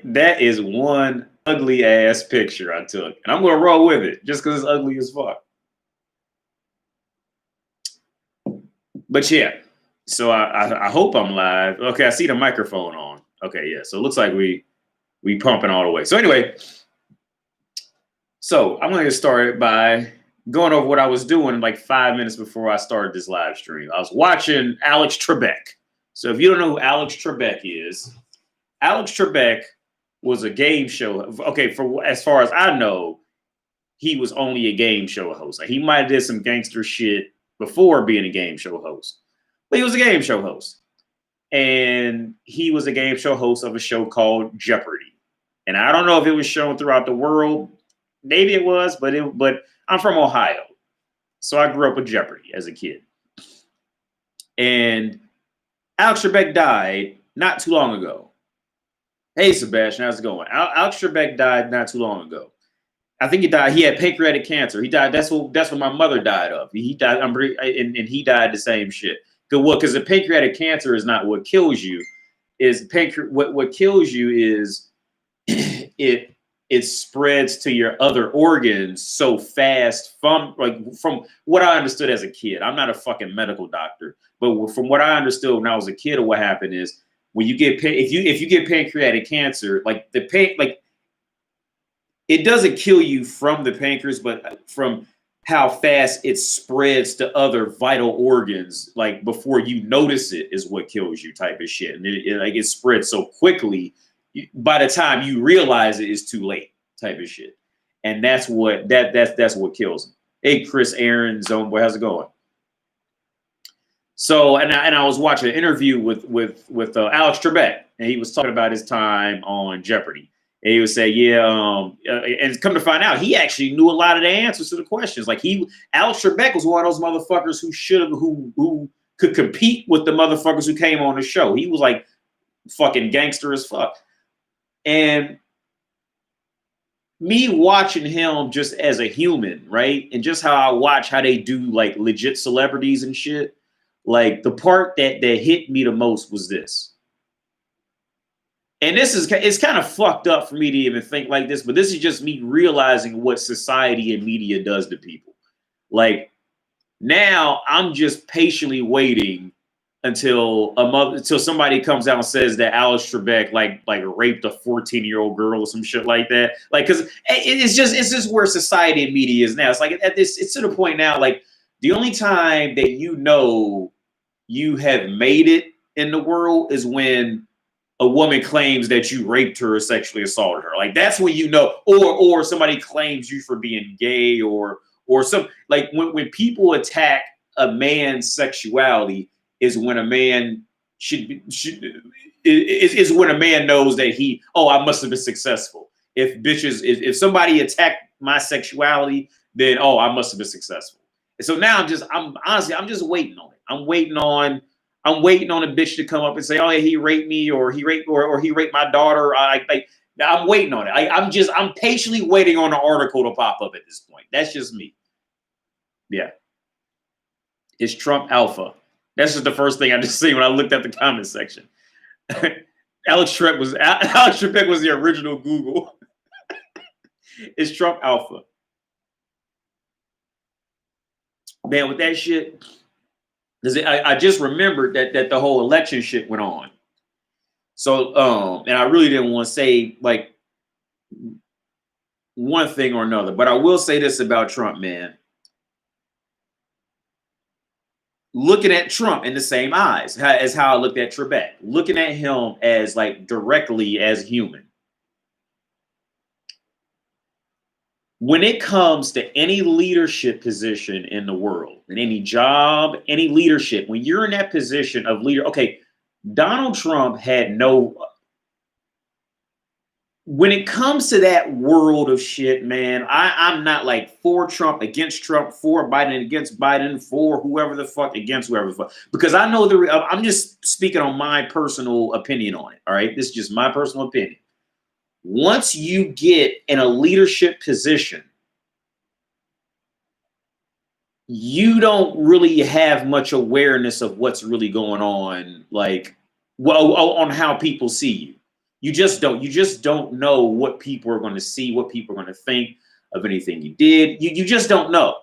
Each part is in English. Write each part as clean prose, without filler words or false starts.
That is one ugly ass picture I took, and I'm gonna roll with it just because it's ugly as fuck. But yeah, so I hope I'm live. Okay, I see the microphone on. Okay, yeah. So it looks like we pumping all the way. So anyway, so I'm gonna get started by going over what I was doing like 5 minutes before I started this live stream. I was watching Alex Trebek. So if you don't know who Alex Trebek is, Alex Trebek was a game show. Okay, for as far as I know, he was only a game show host. Like, he might have did some gangster shit before being a game show host, but he was a game show host, and he was a game show host of a show called Jeopardy. And I don't know if it was shown throughout the world. Maybe it was, but I'm from Ohio, so I grew up with Jeopardy as a kid. And Alex Trebek died not too long ago. Hey, Sebastian, how's it going? Alex Trebek died not too long ago. I think he died. He had pancreatic cancer. He died. That's what my mother died of. He died, and he died the same shit. Because the pancreatic cancer is not what kills you. What kills you is it spreads to your other organs so fast from what I understood as a kid. I'm not a fucking medical doctor, but from what I understood when I was a kid, what happened is, when you get if you get pancreatic cancer, it doesn't kill you from the pancreas, but from how fast it spreads to other vital organs, like before you notice it, is what kills you, type of shit. And it spreads so quickly, by the time you realize it, it's too late, type of shit. And that's what kills them. Hey, Chris Aaron, Zone Boy, how's it going? So, and I was watching an interview with Alex Trebek, and he was talking about his time on Jeopardy. And he would say, and come to find out, he actually knew a lot of the answers to the questions. Like, Alex Trebek was one of those motherfuckers who could compete with the motherfuckers who came on the show. He was like fucking gangster as fuck. And me watching him just as a human, right? And just how I watch how they do like legit celebrities and shit. Like, the part that hit me the most was this. And it's kind of fucked up for me to even think like this, but this is just me realizing what society and media does to people. Like, now I'm just patiently waiting until somebody comes out and says that Alex Trebek like raped a 14-year-old girl or some shit like that. Like, because it's just where society and media is now. It's like it's to the point now, like, the only time that you have made it in the world is when a woman claims that you raped her or sexually assaulted her. Like, that's when you know, or somebody claims you for being gay, or some, like, when people attack a man's sexuality is when a man is when a man knows that I must have been successful. If somebody attacked my sexuality, then I must have been successful. And so now I'm just waiting on it. I'm waiting on a bitch to come up and say, oh yeah, he raped me, or he raped my daughter. I'm waiting on it. I'm patiently waiting on an article to pop up at this point. That's just me. Yeah. It's Trump Alpha. That's just the first thing I just see when I looked at the comment section. Alex Trebek was the original Google. It's Trump Alpha. Man, with that shit, because I just remembered that the whole election shit went on. So, and I really didn't want to say like one thing or another, but I will say this about Trump, man. Looking at Trump in the same eyes as how I looked at Trebek, looking at him as like directly as human. When it comes to any leadership position in the world, in any job, any leadership, when you're in that position of leader, okay, Donald Trump had no. When it comes to that world of shit, man, I'm not like for Trump, against Trump, for Biden, against Biden, for whoever the fuck, against whoever the fuck. Because I know I'm just speaking on my personal opinion on it. All right. This is just my personal opinion. Once you get in a leadership position, you don't really have much awareness of what's really going on, like, well, on how people see you. You just don't know what people are going to see, what people are going to think of anything you did. You just don't know.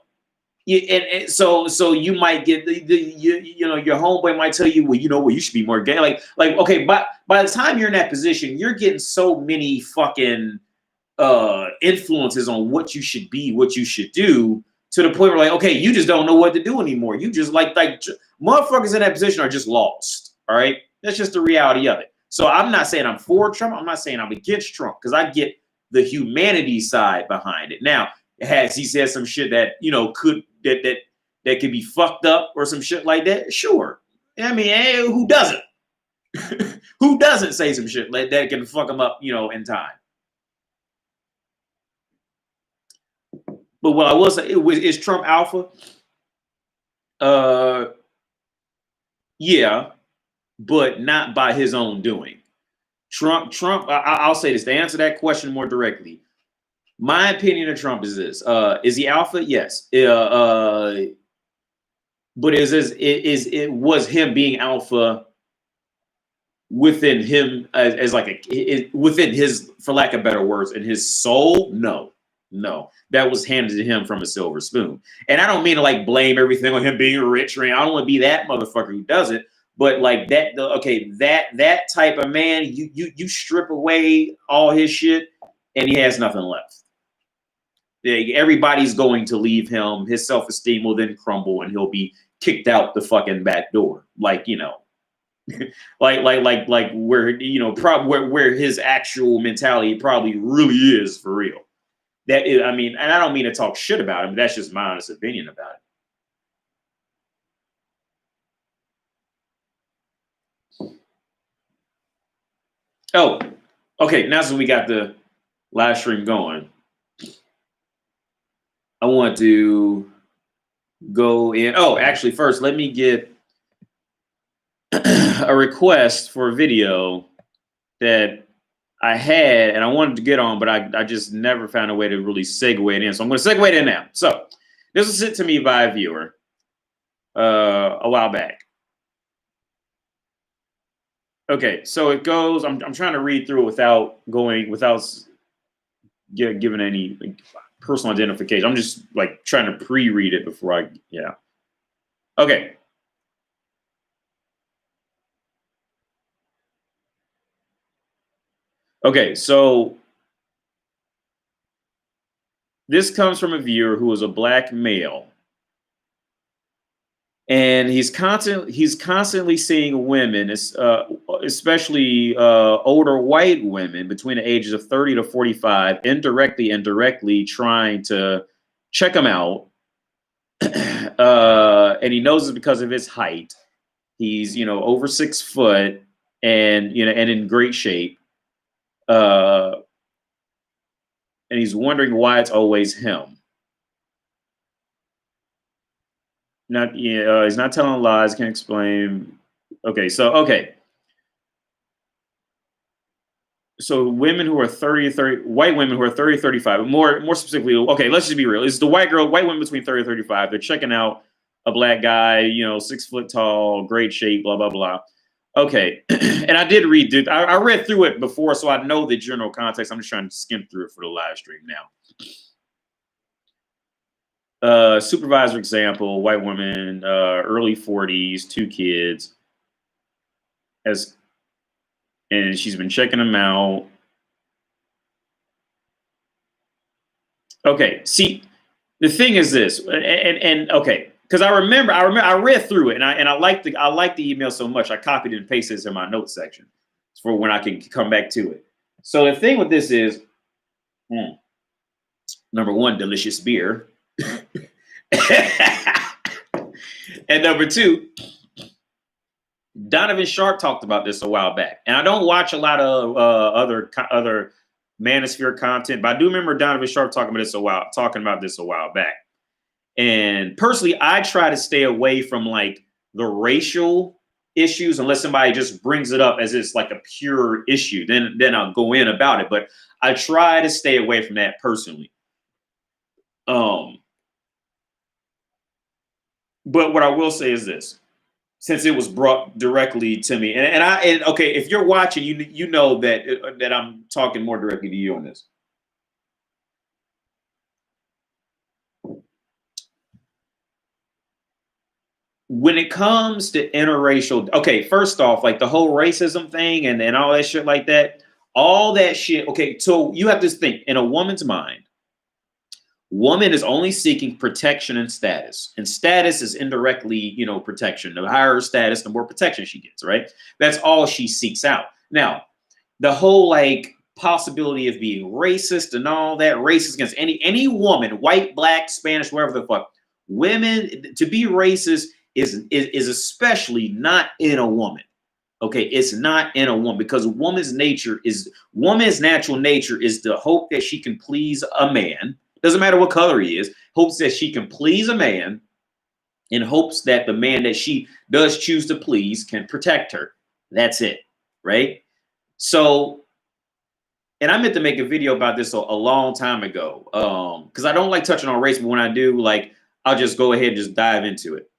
And so you might get you know, your homeboy might tell you, well, you know what, you should be more gay. Like okay, but by the time you're in that position, you're getting so many fucking influences on what you should be, what you should do, to the point where like, okay, you just don't know what to do anymore. You just like motherfuckers in that position are just lost. All right, that's just the reality of it. So I'm not saying I'm for Trump. I'm not saying I'm against Trump, because I get the humanity side behind it. Now, has he said some shit that, you know, could that could be fucked up or some shit like that? Sure. I mean, hey, who doesn't? Who doesn't say some shit like that can fuck him up, you know, in time? But what I will say, is Trump alpha? Yeah, but not by his own doing. Trump. I'll say this to answer that question more directly. My opinion of Trump is this: is he alpha? Yes. But it was him being alpha within him as like within his, for lack of better words, in his soul? No, that was handed to him from a silver spoon. And I don't mean to like blame everything on him being rich, or I don't want to be that motherfucker who does it. But like that, okay, that type of man, you strip away all his shit, and he has nothing left. Everybody's going to leave him. His self-esteem will then crumble, and he'll be kicked out the fucking back door. Like, you know, like where, you know, where his actual mentality probably really is for real. That is, I mean, and I don't mean to talk shit about him, but that's just my honest opinion about it. Oh, okay. Now since we got the live stream going, I want to go in. Oh, actually, first, let me get a request for a video that I had and I wanted to get on, but I just never found a way to really segue it in. So I'm going to segue it in now. So this was sent to me by a viewer a while back. Okay, so it goes. I'm trying to read through it without giving any personal identification. I'm just like trying to pre-read it before I. Yeah. Okay. Okay, so this comes from a viewer who is a black male, and he's constantly seeing women, especially older white women between the ages of 30 to 45, indirectly trying to check him out, and he knows it's because of his height. He's, you know, over 6 foot, and, you know, and in great shape. And he's wondering why it's always him. He's not telling lies. Can't explain. Okay, so women who are 30, white women who are 30, 35, more specifically, okay, let's just be real. It's the white women between 30 and 35. They're checking out a black guy, you know, 6 foot tall, great shape, blah, blah, blah. Okay, and I did read it. I read through it before, so I know the general context. I'm just trying to skim through it for the live stream now. Supervisor example, white woman, early 40s, 2 kids, and she's been checking them out. Okay, see, the thing is this, and okay, because I read through it, and I liked the email so much, I copied and pasted it in my notes section for when I can come back to it. So the thing with this is, number one, delicious beer, and number two, Donovan Sharp talked about this a while back, and I don't watch a lot of other Manosphere content, but I do remember Donovan Sharp talking about this a while back. And personally, I try to stay away from like the racial issues unless somebody just brings it up as it's like a pure issue. Then I'll go in about it. But I try to stay away from that personally. But what I will say is this. since it was brought directly to me. And okay, if you're watching, you know that I'm talking more directly to you on this. When it comes to interracial, okay, first off, like the whole racism thing and all that shit like that, all that shit. Okay, so you have to think in a woman's mind. Woman is only seeking protection and status is indirectly, you know, protection. The higher her status, the more protection she gets, right? That's all she seeks out. Now, the whole like possibility of being racist and all that, racist against any woman, white, black, Spanish, wherever the fuck, women to be racist is especially not in a woman. Okay, it's not in a woman because woman's natural nature is the hope that she can please a man. Doesn't matter what color he is, hopes that she can please a man in hopes that the man that she does choose to please can protect her. That's it, right? So, and I meant to make a video about this a long time ago because I don't like touching on race, but when I do, like, I'll just go ahead and just dive into it.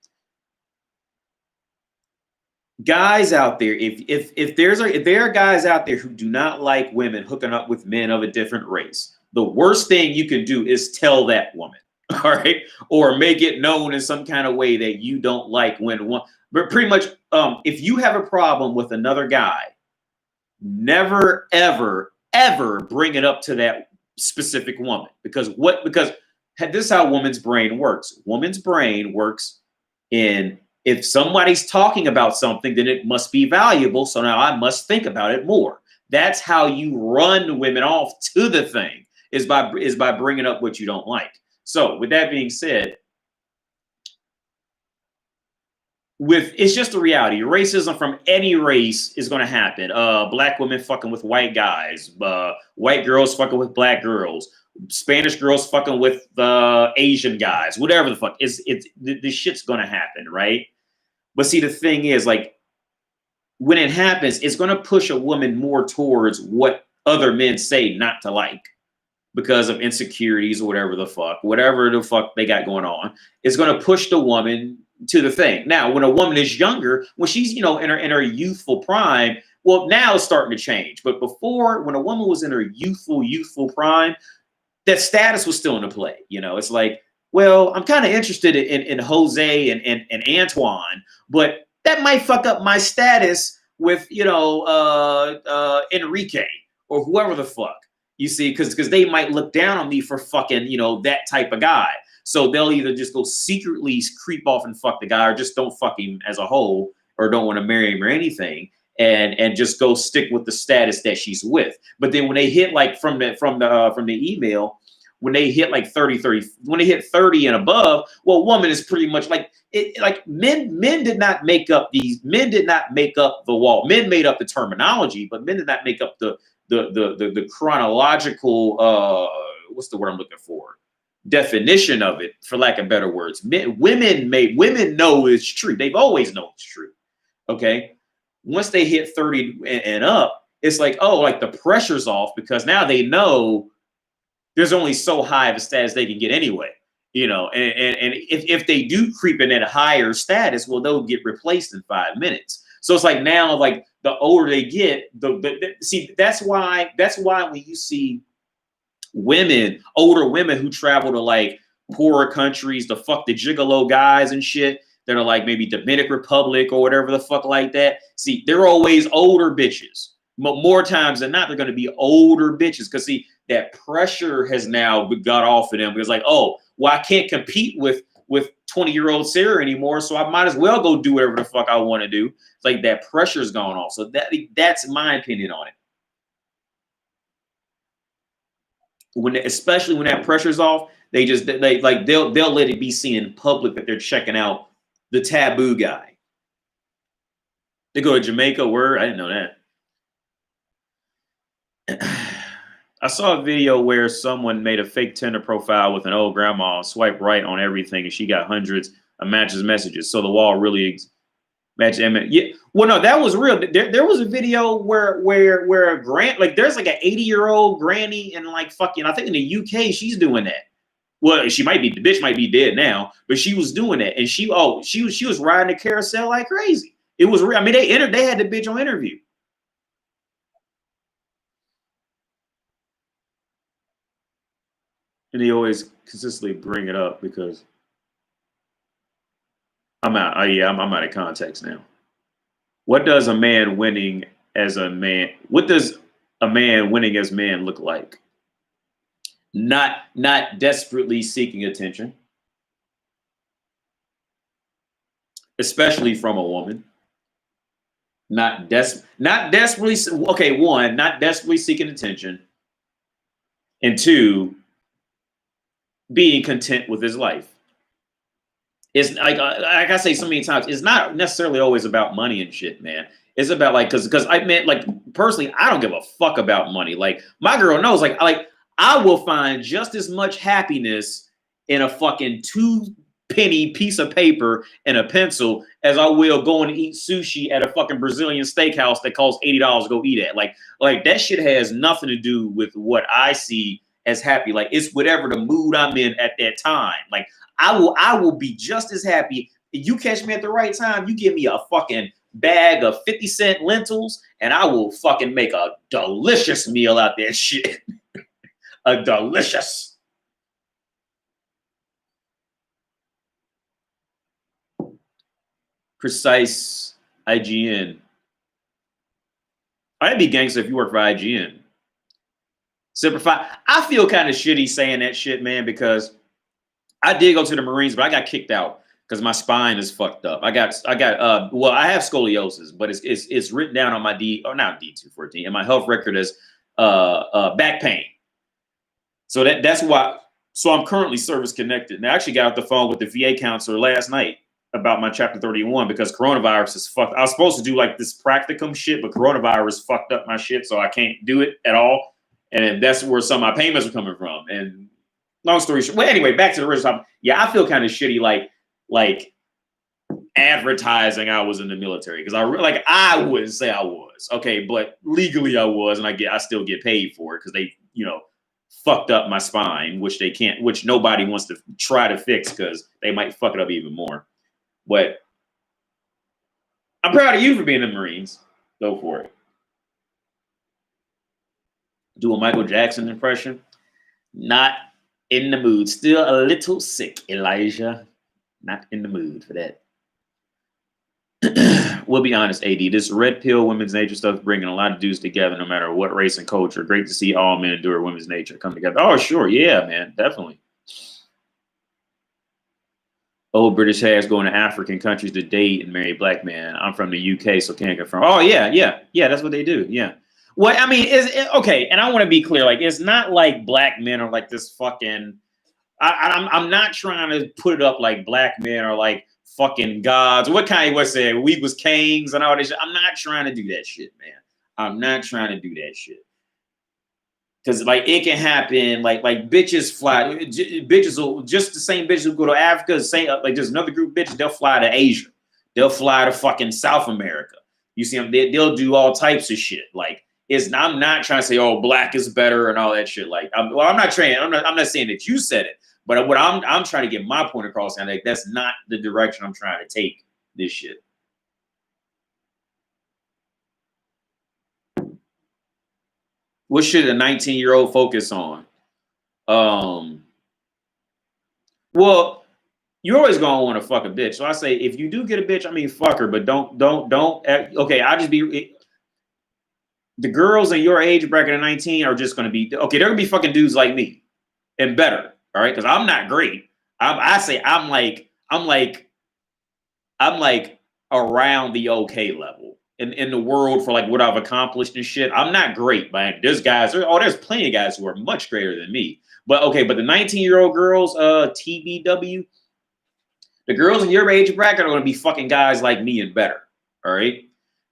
Guys out there, if there are guys out there who do not like women hooking up with men of a different race, the worst thing you can do is tell that woman, all right, or make it known in some kind of way that you don't like when one. But pretty much, if you have a problem with another guy, never ever bring it up to that specific woman because this is how woman's brain works. Woman's brain works in. If somebody's talking about something, then it must be valuable. So now I must think about it more. That's how you run women off to the thing is by bringing up what you don't like. So with that being said, it's just a reality. Racism from any race is going to happen. Black women fucking with white guys, white girls fucking with black girls, Spanish girls fucking with Asian guys, whatever the fuck. This shit's going to happen, right? But see, the thing is, like, when it happens, it's going to push a woman more towards what other men say not to like because of insecurities or whatever the fuck they got going on. It's going to push the woman to the thing. Now, when a woman is younger, when she's, you know, in her youthful prime, well, now it's starting to change. But before, when a woman was in her youthful prime, that status was still into play. You know, it's like, well, I'm kind of interested in Jose and Antoine, but that might fuck up my status with, you know, Enrique or whoever the fuck, you see, because they might look down on me for fucking, you know, that type of guy. So they'll either just go secretly creep off and fuck the guy or just don't fuck him as a whole or don't want to marry him or anything and just go stick with the status that she's with. But then when they hit like from the email, when they hit like 30, when they hit 30 and above, well, woman is pretty much like it. Like men did not make up the wall. Men made up the terminology, but men did not make up the chronological what's the word I'm looking for? Definition of it, for lack of better words. Women know it's true. They've always known it's true. Okay. Once they hit 30 and up, it's like, oh, like the pressure's off because now they know there's only so high of a status they can get anyway, you know, and if they do creep in at a higher status, well, they'll get replaced in 5 minutes. So it's like now, like the older they get, see, that's why when you see older women who travel to like poorer countries to fuck the gigolo guys and shit that are like maybe Dominican Republic or whatever the fuck like that. See, they're always older bitches. More times than not, they're going to be older bitches because see, that pressure has now got off of them because like, oh, well, I can't compete with 20-year-old Sarah anymore, so I might as well go do whatever the fuck I want to do. It's like that pressure's gone off. So that's my opinion on it. Especially when that pressure's off, they'll let it be seen in public that they're checking out the taboo guy. They go to Jamaica. I didn't know that. I saw a video where someone made a fake Tinder profile with an old grandma, swipe right on everything, and she got hundreds of matches messages. So the wall really matched. Yeah, well, no, that was real. There was a video where there's like an 80-year-old granny and like fucking, I think in the UK she's doing that. well, she might be, the bitch might be dead now, but she was doing that. And she was riding the carousel like crazy. It was real. I mean, they had the bitch on interview. And they always consistently bring it up because I'm out. I'm out of context now. What does a man winning as a man? What does a man winning as man look like? Not desperately seeking attention, especially from a woman. Not desperately. Okay, one, not desperately seeking attention, and two, being content with his life. It's like I say so many times, it's not necessarily always about money and shit, man. It's about like because I meant like personally, I don't give a fuck about money. Like my girl knows, like I will find just as much happiness in a fucking 2-penny piece of paper and a pencil as I will going to eat sushi at a fucking Brazilian steakhouse that costs $80 to go eat at. Like that shit has nothing to do with what I see as happy. Like it's whatever the mood I'm in at that time. Like I will be just as happy. If you catch me at the right time, you give me a fucking bag of 50-cent lentils and I will fucking make a delicious meal out there. Shit. A delicious. Precise IGN. I'd be gangster if you work for IGN. Simplify. I feel kind of shitty saying that shit, man, because I did go to the Marines, but I got kicked out because my spine is fucked up. I have scoliosis, but it's written down on my not D214, and my health record as back pain. So that's why. So I'm currently service connected. And I actually got off the phone with the VA counselor last night about my Chapter 31 because coronavirus is fucked. I was supposed to do like this practicum shit, but coronavirus fucked up my shit, so I can't do it at all. And that's where some of my payments are coming from. And long story short, well, anyway, back to the original topic. Yeah, I feel kind of shitty, like advertising I was in the military because I wouldn't say I was, okay, but legally I was, and I still get paid for it because they fucked up my spine, which nobody wants to try to fix because they might fuck it up even more. But I'm proud of you for being in the Marines. Go for it. Do a Michael Jackson impression. Not in the mood. Still a little sick, Elijah. Not in the mood for that. We'll be honest, AD. This red pill women's nature stuff is bringing a lot of dudes together, no matter what race and culture. Great to see all men endure women's nature come together. Oh, sure. Yeah, man. Definitely. Old British hags going to African countries to date and marry black men. I'm from the UK, so can't confirm. Oh, yeah. That's what they do. Yeah. Well, I mean, okay. And I want to be clear. Like, it's not like black men are like this fucking. I'm not trying to put it up like black men are like fucking gods. What Kanye West said, we was kings and all this shit. I'm not trying to do that shit, man. I'm not trying to do that shit. Because like it can happen, like bitches fly, bitches will just the same bitches who go to Africa, same like there's another group of bitches, they'll fly to Asia, they'll fly to fucking South America. You see them, they'll do all types of shit. Like I'm not trying to say, oh, black is better and all that shit. Like I'm not saying that you said it, but what I'm trying to get my point across, and like that's not the direction I'm trying to take this shit. What should a 19-year-old focus on? Well, you're always gonna want to fuck a bitch. So I say, if you do get a bitch, I mean, fuck her, but don't. Okay, I just be. The girls in your age bracket of 19 are just gonna be okay. They're gonna be fucking dudes like me, and better. All right, because I'm not great. I say I'm like around the okay level. In the world for like what I've accomplished and shit. I'm not great, but there's plenty of guys who are much greater than me. But okay, but the 19-year-old girls, TBW, the girls in your age bracket are gonna be fucking guys like me and better. All right.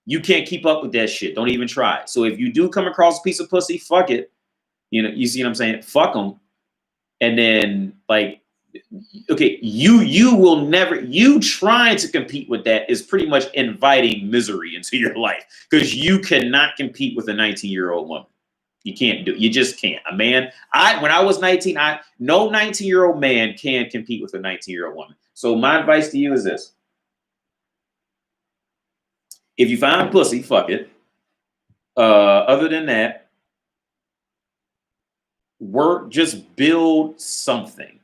You can't keep up with that shit. Don't even try. So if you do come across a piece of pussy, fuck it. You see what I'm saying? Fuck them. And then like, okay, you will never, you trying to compete with that is pretty much inviting misery into your life because you cannot compete with a 19-year-old woman. You can't do it. You just can't. A man, when I was 19, no 19-year-old man can compete with a 19-year-old woman. So my advice to you is this. If you find pussy, fuck it. Other than that, just build something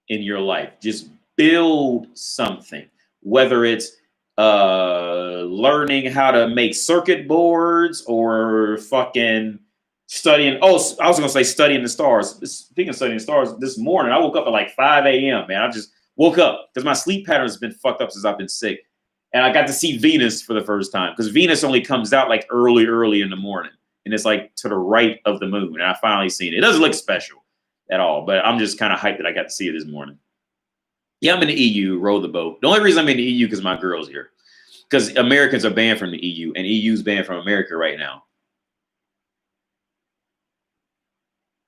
in your life. Just build something. Whether it's learning how to make circuit boards or fucking studying. Oh, I was gonna say studying the stars. Speaking of studying the stars, this morning I woke up at like 5 a.m. Man, I just woke up because my sleep pattern has been fucked up since I've been sick, and I got to see Venus for the first time because Venus only comes out like early in the morning, and it's like to the right of the moon. And I finally seen it. It doesn't look special at all, but I'm just kind of hyped that I got to see it this morning. Yeah, I'm in the EU, row the boat. The only reason I'm in the EU because my girl's here. Because Americans are banned from the EU, and EU's banned from America right now.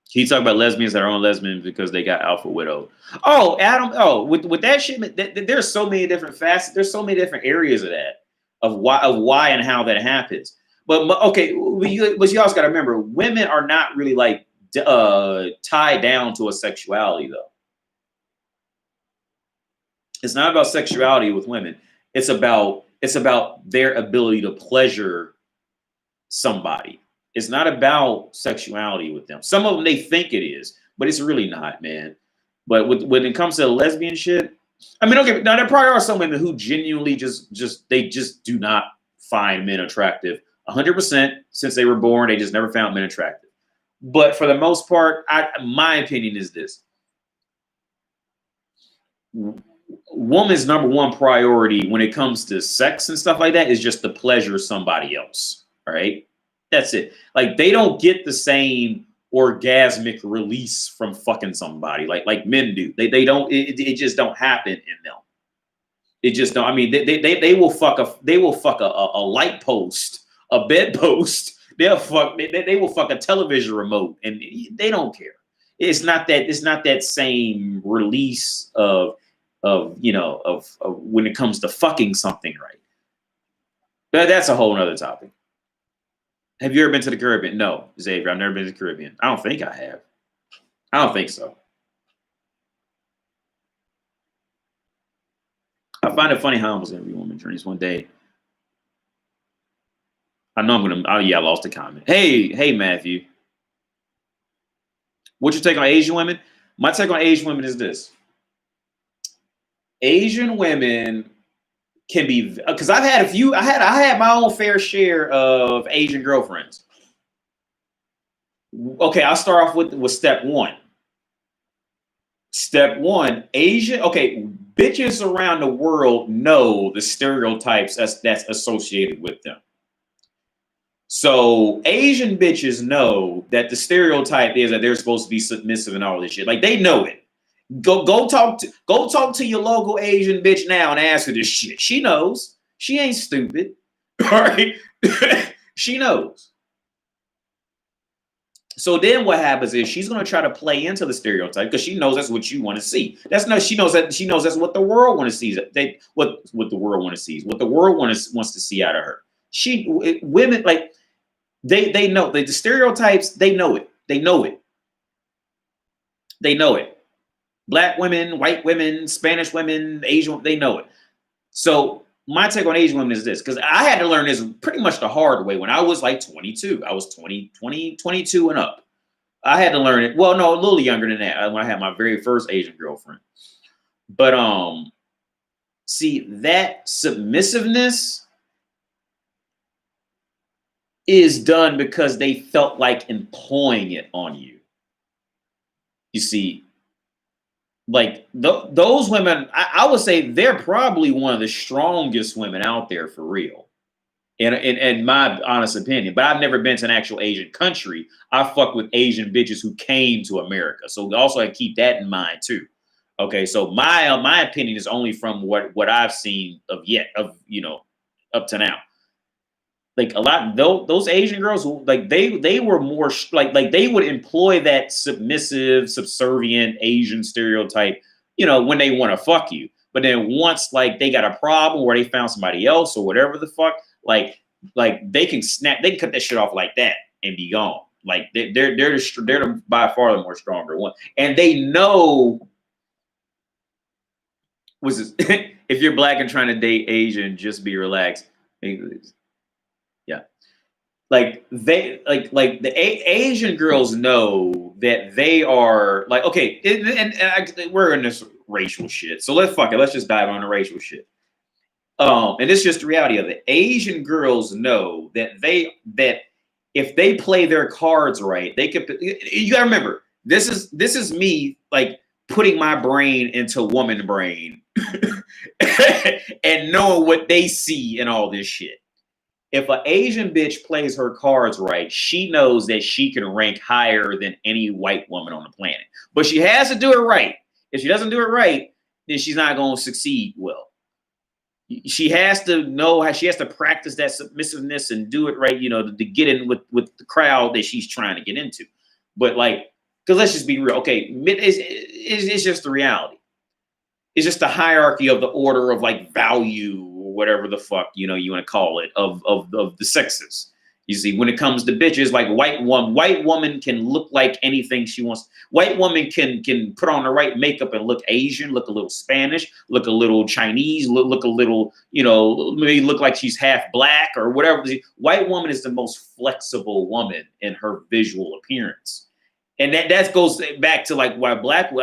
He talk about lesbians that are on lesbians because they got alpha widowed. Oh, Adam. Oh, with that shit, there's so many different facets. There's so many different areas of that, of why and how that happens. But okay, but you also got to remember, women are not really like tied down to a sexuality though. It's not about sexuality with women. It's about their ability to pleasure somebody. It's not about sexuality with them. Some of them, they think it is, but it's really not, man. But when it comes to lesbian shit, I mean, okay, now there probably are some women who genuinely just do not find men attractive 100% since they were born. They just never found men attractive. But for the most part, my opinion is this. Woman's number one priority when it comes to sex and stuff like that is just to pleasure somebody else. All right. That's it. Like they don't get the same orgasmic release from fucking somebody like men do. They don't. It just don't happen in them. It just don't. I mean, they will fuck a light post, a bed post. They will fuck a television remote, and they don't care. It's not that same release of when it comes to fucking something right. But that's a whole nother topic. Have you ever been to the Caribbean? No, Xavier, I've never been to the Caribbean. I don't think I have. I don't think so. I find it funny how almost every woman journeys one day. I know I'm gonna. Oh yeah, I lost a comment. Hey, Matthew. What's your take on Asian women? My take on Asian women is this. Asian women can be, because I've had a few, I had my own fair share of Asian girlfriends. Okay, I'll start off with step one. Step one, Asian, okay, bitches around the world know the stereotypes that's associated with them. So Asian bitches know that the stereotype is that they're supposed to be submissive and all this shit. Like they know it. Go talk to your local Asian bitch now and ask her this shit. She knows. She ain't stupid. All right. She knows. So then what happens is she's gonna try to play into the stereotype because she knows that's what you want to see. She knows that's what the world want to see. What the world want to see. What the world wants to see out of her. Women like they know the stereotypes, they know it. They know it. They know it. Black women, white women, Spanish women, Asian, they know it. So my take on Asian women is this, because I had to learn this pretty much the hard way when I was like 22. I was 22 and up. I had to learn it. Well, no, a little younger than that when I had my very first Asian girlfriend. But see, that submissiveness is done because they felt like employing it on you. You see, like those women, I would say they're probably one of the strongest women out there for real, in my honest opinion. But I've never been to an actual Asian country. I fuck with Asian bitches who came to America, so also I keep that in mind too. Okay, so my opinion is only from what I've seen up to now. Like a lot those Asian girls who like they were more like they would employ that submissive, subservient Asian stereotype, when they want to fuck you. But then once like they got a problem or they found somebody else or whatever the fuck, like they can cut that shit off like that and be gone. Like they're by far the more stronger one, and they know. Was this? If you're black and trying to date Asian, just be relaxed. Yeah, like they like the Asian girls know that they are like okay, we're in this racial shit, so let's fuck it. Let's just dive on the racial shit. And it's just the reality of it. Asian girls know that if they play their cards right, they could. You gotta remember, this is me like putting my brain into woman brain and knowing what they see and all this shit. If an Asian bitch plays her cards right, she knows that she can rank higher than any white woman on the planet. But she has to do it right. If she doesn't do it right, then she's not going to succeed well. She has to know how she has to practice that submissiveness and do it right, you know, to get in with the crowd that she's trying to get into. But like, because let's just be real. Okay, it's just the reality. It's just the hierarchy of the order of like value or whatever the fuck, you know, you want to call it of the sexes. You see, when it comes to bitches, like white woman can look like anything she wants. White woman can put on the right makeup and look Asian, look a little Spanish, look a little Chinese, look a little, you know, maybe look like she's half black or whatever. White woman is the most flexible woman in her visual appearance. And that goes back to like why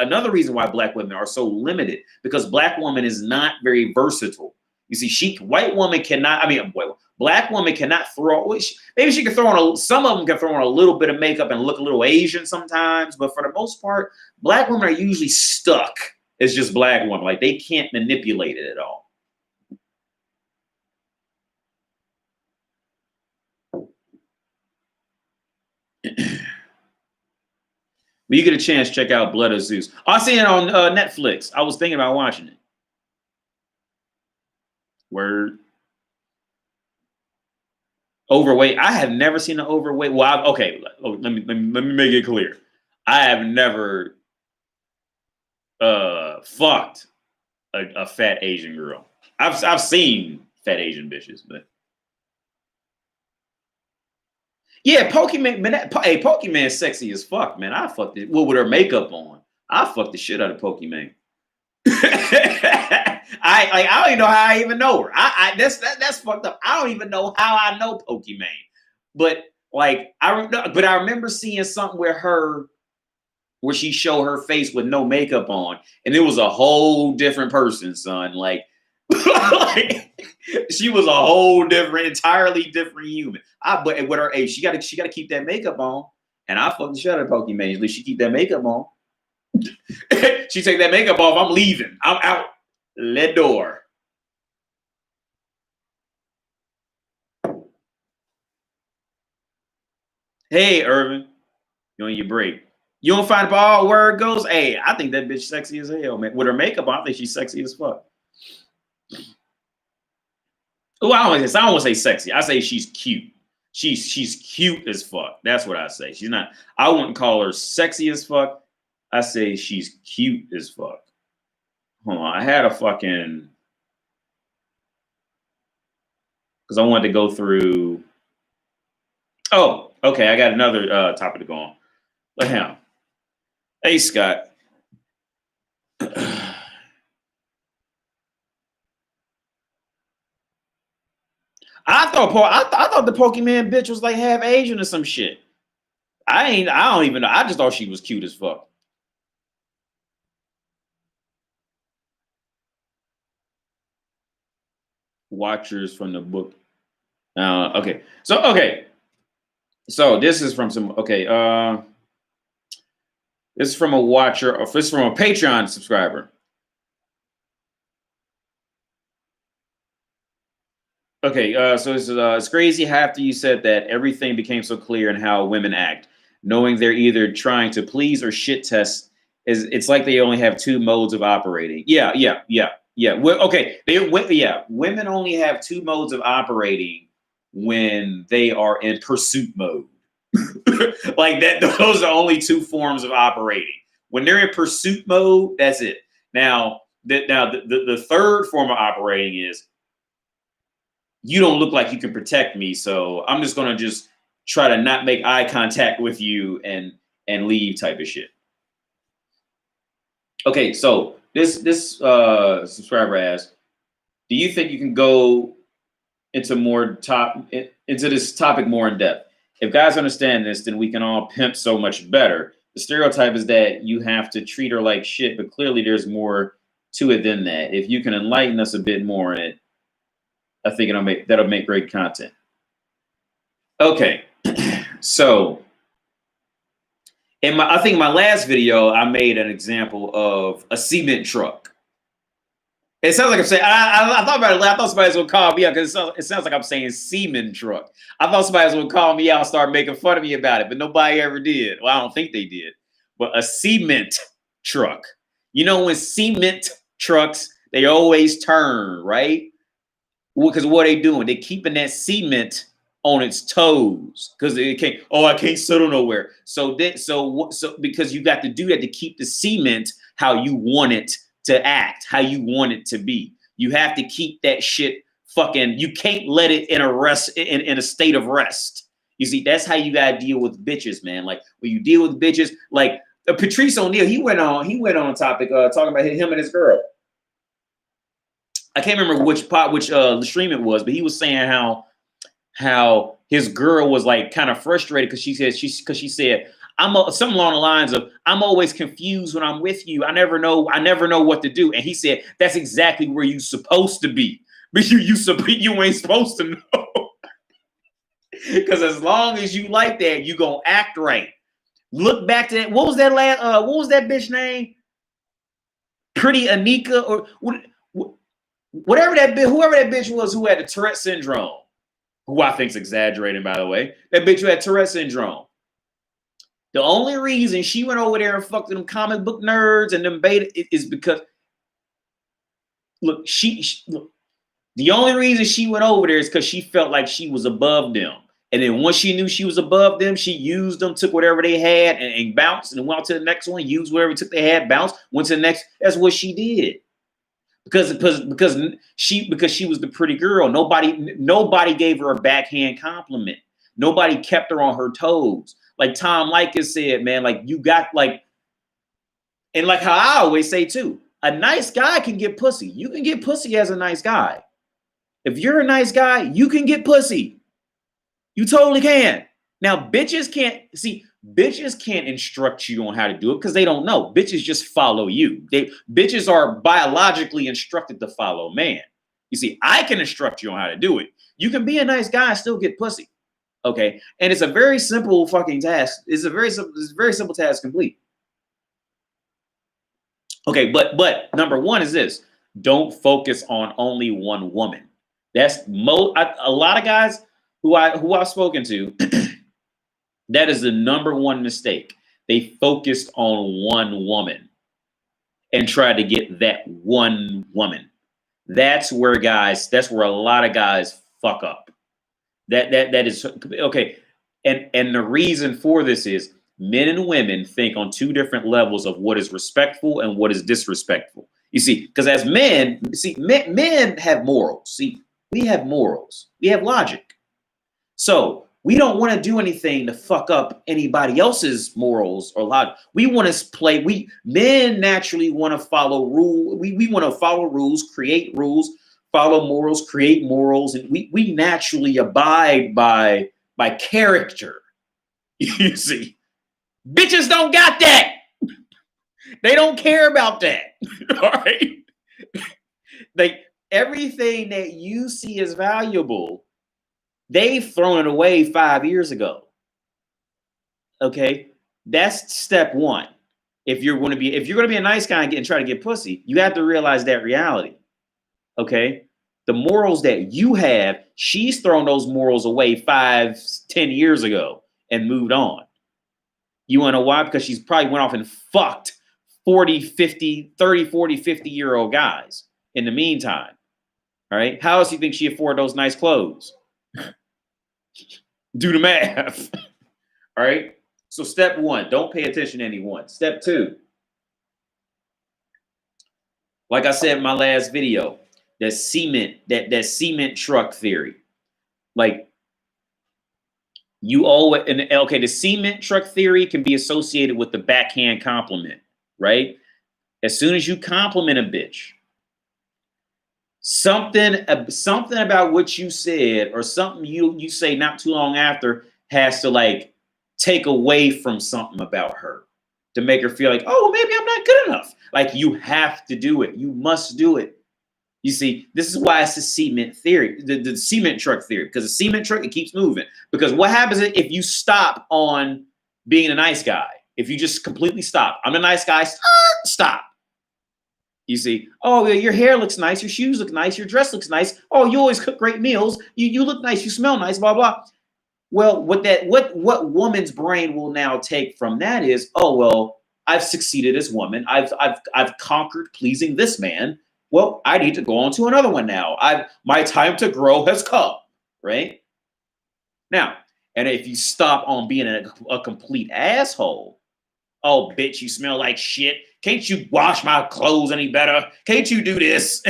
another reason why black women are so limited, because black woman is not very versatile. You see, white woman cannot, black woman cannot throw, maybe she can throw on some of them can throw on a little bit of makeup and look a little Asian sometimes, but for the most part, black women are usually stuck as just black women. Like they can't manipulate it at all. When you get a chance, check out Blood of Zeus. I seen it on Netflix. I was thinking about watching it. Word. Overweight. I have never seen an overweight. Well, okay. Let me make it clear. I have never fucked a fat Asian girl. I've seen fat Asian bitches, but yeah, Pokemon. Man, hey, Pokemon's sexy as fuck, man. I fucked it. Well, with her makeup on, I fucked the shit out of Pokemon. I don't even know how I even know her. That's fucked up. I don't even know how I know Pokemon. But like I remember seeing something where she showed her face with no makeup on, and it was a whole different person, son. Like, like she was a whole different, entirely different human. But with her age, she got to keep that makeup on, and I fucking shut her Pokemon. At least she keep that makeup on. She take that makeup off. I'm leaving. I'm out. Let door. Hey, Irvin, you on your break? You don't find out where it goes? Hey, I think that bitch sexy as hell, man. With her makeup on, I think she's sexy as fuck. Oh, I don't want to say sexy. I say she's cute. She's cute as fuck. That's what I say. She's not. I wouldn't call her sexy as fuck. I say she's cute as fuck. Hold on. I had a fucking, because I wanted to go through. Oh, okay. I got another topic to go on. Let him. Hey, Scott. I thought the Pokemon bitch was like half Asian or some shit. I don't even know. I just thought she was cute as fuck. Watchers from the book. Okay. So this is from some this is from a watcher, or this is from a Patreon subscriber. Okay, so this is it's crazy after you said that everything became so clear in how women act, knowing they're either trying to please or shit test. It's like they only have two modes of operating. Yeah. Well, okay, women only have two modes of operating when they are in pursuit mode. Like that, those are only two forms of operating. When they're in pursuit mode, that's it. Now, the third form of operating is, you don't look like you can protect me, so I'm just gonna just try to not make eye contact with you and leave type of shit. Okay, so this subscriber asked, do you think you can go into this topic more in depth? If guys understand this, then we can all pimp so much better. The stereotype is that you have to treat her like shit, but clearly there's more to it than that. If you can enlighten us a bit more in it, I think that'll make great content. Okay, so I think in my last video, I made an example of a cement truck. It sounds like I'm saying, I thought about it. I thought somebody was gonna call me out because it sounds like I'm saying semen truck. I thought somebody was gonna call me out and start making fun of me about it, but nobody ever did. Well, I don't think they did. But a cement truck. You know, when cement trucks, they always turn, right? Because what are they doing? They're keeping that cement on its toes because it can't. Oh, I can't settle nowhere. So because you got to do that to keep the cement how you want it to act, how you want it to be. You have to keep that shit fucking. You can't let it in a state of rest. You see, that's how you gotta deal with bitches, man. Like when you deal with bitches, like Patrice O'Neal, he went on a topic talking about him and his girl. I can't remember which stream it was, but he was saying how his girl was like kind of frustrated because she said something along the lines of, I'm always confused when I'm with you. I never know what to do. And he said that's exactly where you're supposed to be, but you ain't supposed to know. Because as long as you like that, you gonna act right. Look back to that. What was that bitch name? Pretty Anika or whatever whoever that bitch was who had the Tourette syndrome, who I think's exaggerating, by the way. That bitch who had Tourette syndrome. The only reason she went over there and fucked them comic book nerds and them beta is because look, the only reason she went over there is because she felt like she was above them. And then once she knew she was above them, she used them, took whatever they had and bounced and went on to the next one, used whatever they had, bounced, went to the next. That's what she did. Because she was the pretty girl. Nobody gave her a backhand compliment. Nobody kept her on her toes. Like Tom Likas said, man, like you got like, and like how I always say too, a nice guy can get pussy. You can get pussy as a nice guy. If you're a nice guy, you can get pussy. You totally can. Now, bitches can't instruct you on how to do it because they don't know. Bitches just follow you. Bitches are biologically instructed to follow man. You see, I can instruct you on how to do it. You can be a nice guy and still get pussy. Okay. And it's a very simple fucking task. It's a very simple task complete. Okay, but number one is this. Don't focus on only one woman. That's a lot of guys who I've spoken to, that is the number one mistake. They focused on one woman and tried to get that one woman. That's where a lot of guys fuck up. That is okay. And the reason for this is men and women think on two different levels of what is respectful and what is disrespectful. You see, because as men, men have morals. See, we have morals. We have logic. So we don't want to do anything to fuck up anybody else's morals or logic. We want to men naturally want to follow rules. We want to follow rules, create rules, follow morals, create morals. And we naturally abide by character. You see, bitches don't got that. They don't care about that. All right. Everything that you see as valuable, they've thrown it away 5 years ago. Okay, that's step one. If you're going to be a nice guy and try to get pussy, you have to realize that reality. Okay, the morals that you have, she's thrown those morals away 5-10 years ago and moved on. You want to know why? Because she's probably went off and fucked 40, 50 year old guys in the meantime. All right, how else do you think she afford those nice clothes? Do the math. All right. So step one, don't pay attention to anyone. Step two, like I said in my last video, that cement truck theory. Like You always, and okay, the cement truck theory can be associated with the backhand compliment, right? As soon as you compliment a bitch, something about what you said or something you say not too long after has to like take away from something about her to make her feel like, oh, maybe I'm not good enough. Like you have to do it. You must do it. You see, this is why it's the cement theory, the cement truck theory, because the cement truck, it keeps moving. Because what happens if you stop on being a nice guy? If you just completely stop, I'm a nice guy, stop. You see, oh, your hair looks nice, your shoes look nice, your dress looks nice. Oh, you always cook great meals. You look nice, you smell nice, blah, blah. Well, what woman's brain will now take from that is, oh, well, I've succeeded as woman. I've conquered pleasing this man. Well, I need to go on to another one now. My time to grow has come, right? Now, and if you stop on being a complete asshole, oh, bitch, you smell like shit. Can't you wash my clothes any better? Can't you do this?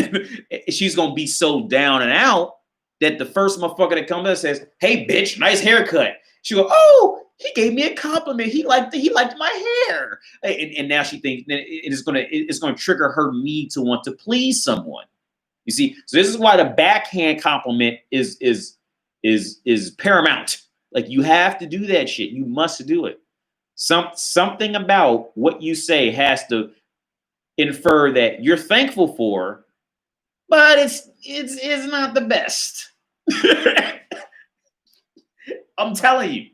She's going to be so down and out that the first motherfucker that comes up says, hey, bitch, nice haircut. She go, oh, he gave me a compliment. He liked my hair. And now she thinks it's going to trigger her need to want to please someone. You see, so this is why the backhand compliment is paramount. Like you have to do that shit. You must do it. Something about what you say has to infer that you're thankful for, but it's not the best. I'm telling you,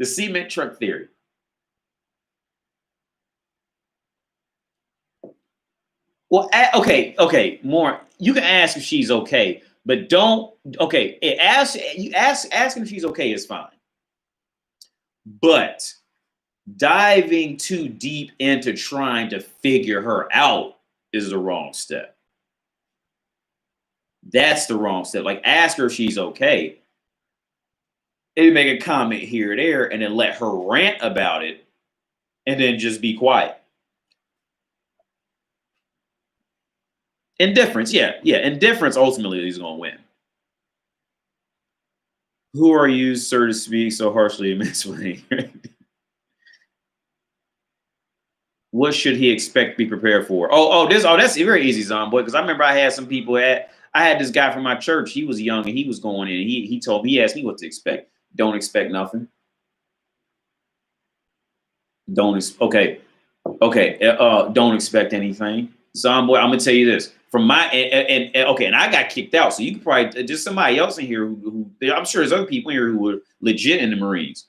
the cement truck theory. Well, okay, more. You can ask if she's okay, but don't. Okay, asking if she's okay is fine, but diving too deep into trying to figure her out is the wrong step. That's the wrong step. Like, ask her if she's okay. Maybe make a comment here or there, and then let her rant about it, and then just be quiet. Indifference, yeah. Indifference ultimately is going to win. Who are you, sir, to speak so harshly against me? What should he expect to be prepared for? That's very easy, Zomboy, because I remember I had some people I had this guy from my church. He was young and he was going in. He asked me what to expect. Don't expect nothing. Don't expect anything. Zomboy, I'm gonna tell you this. From my and I got kicked out. So you could probably just somebody else in here who I'm sure there's other people in here who were legit in the Marines.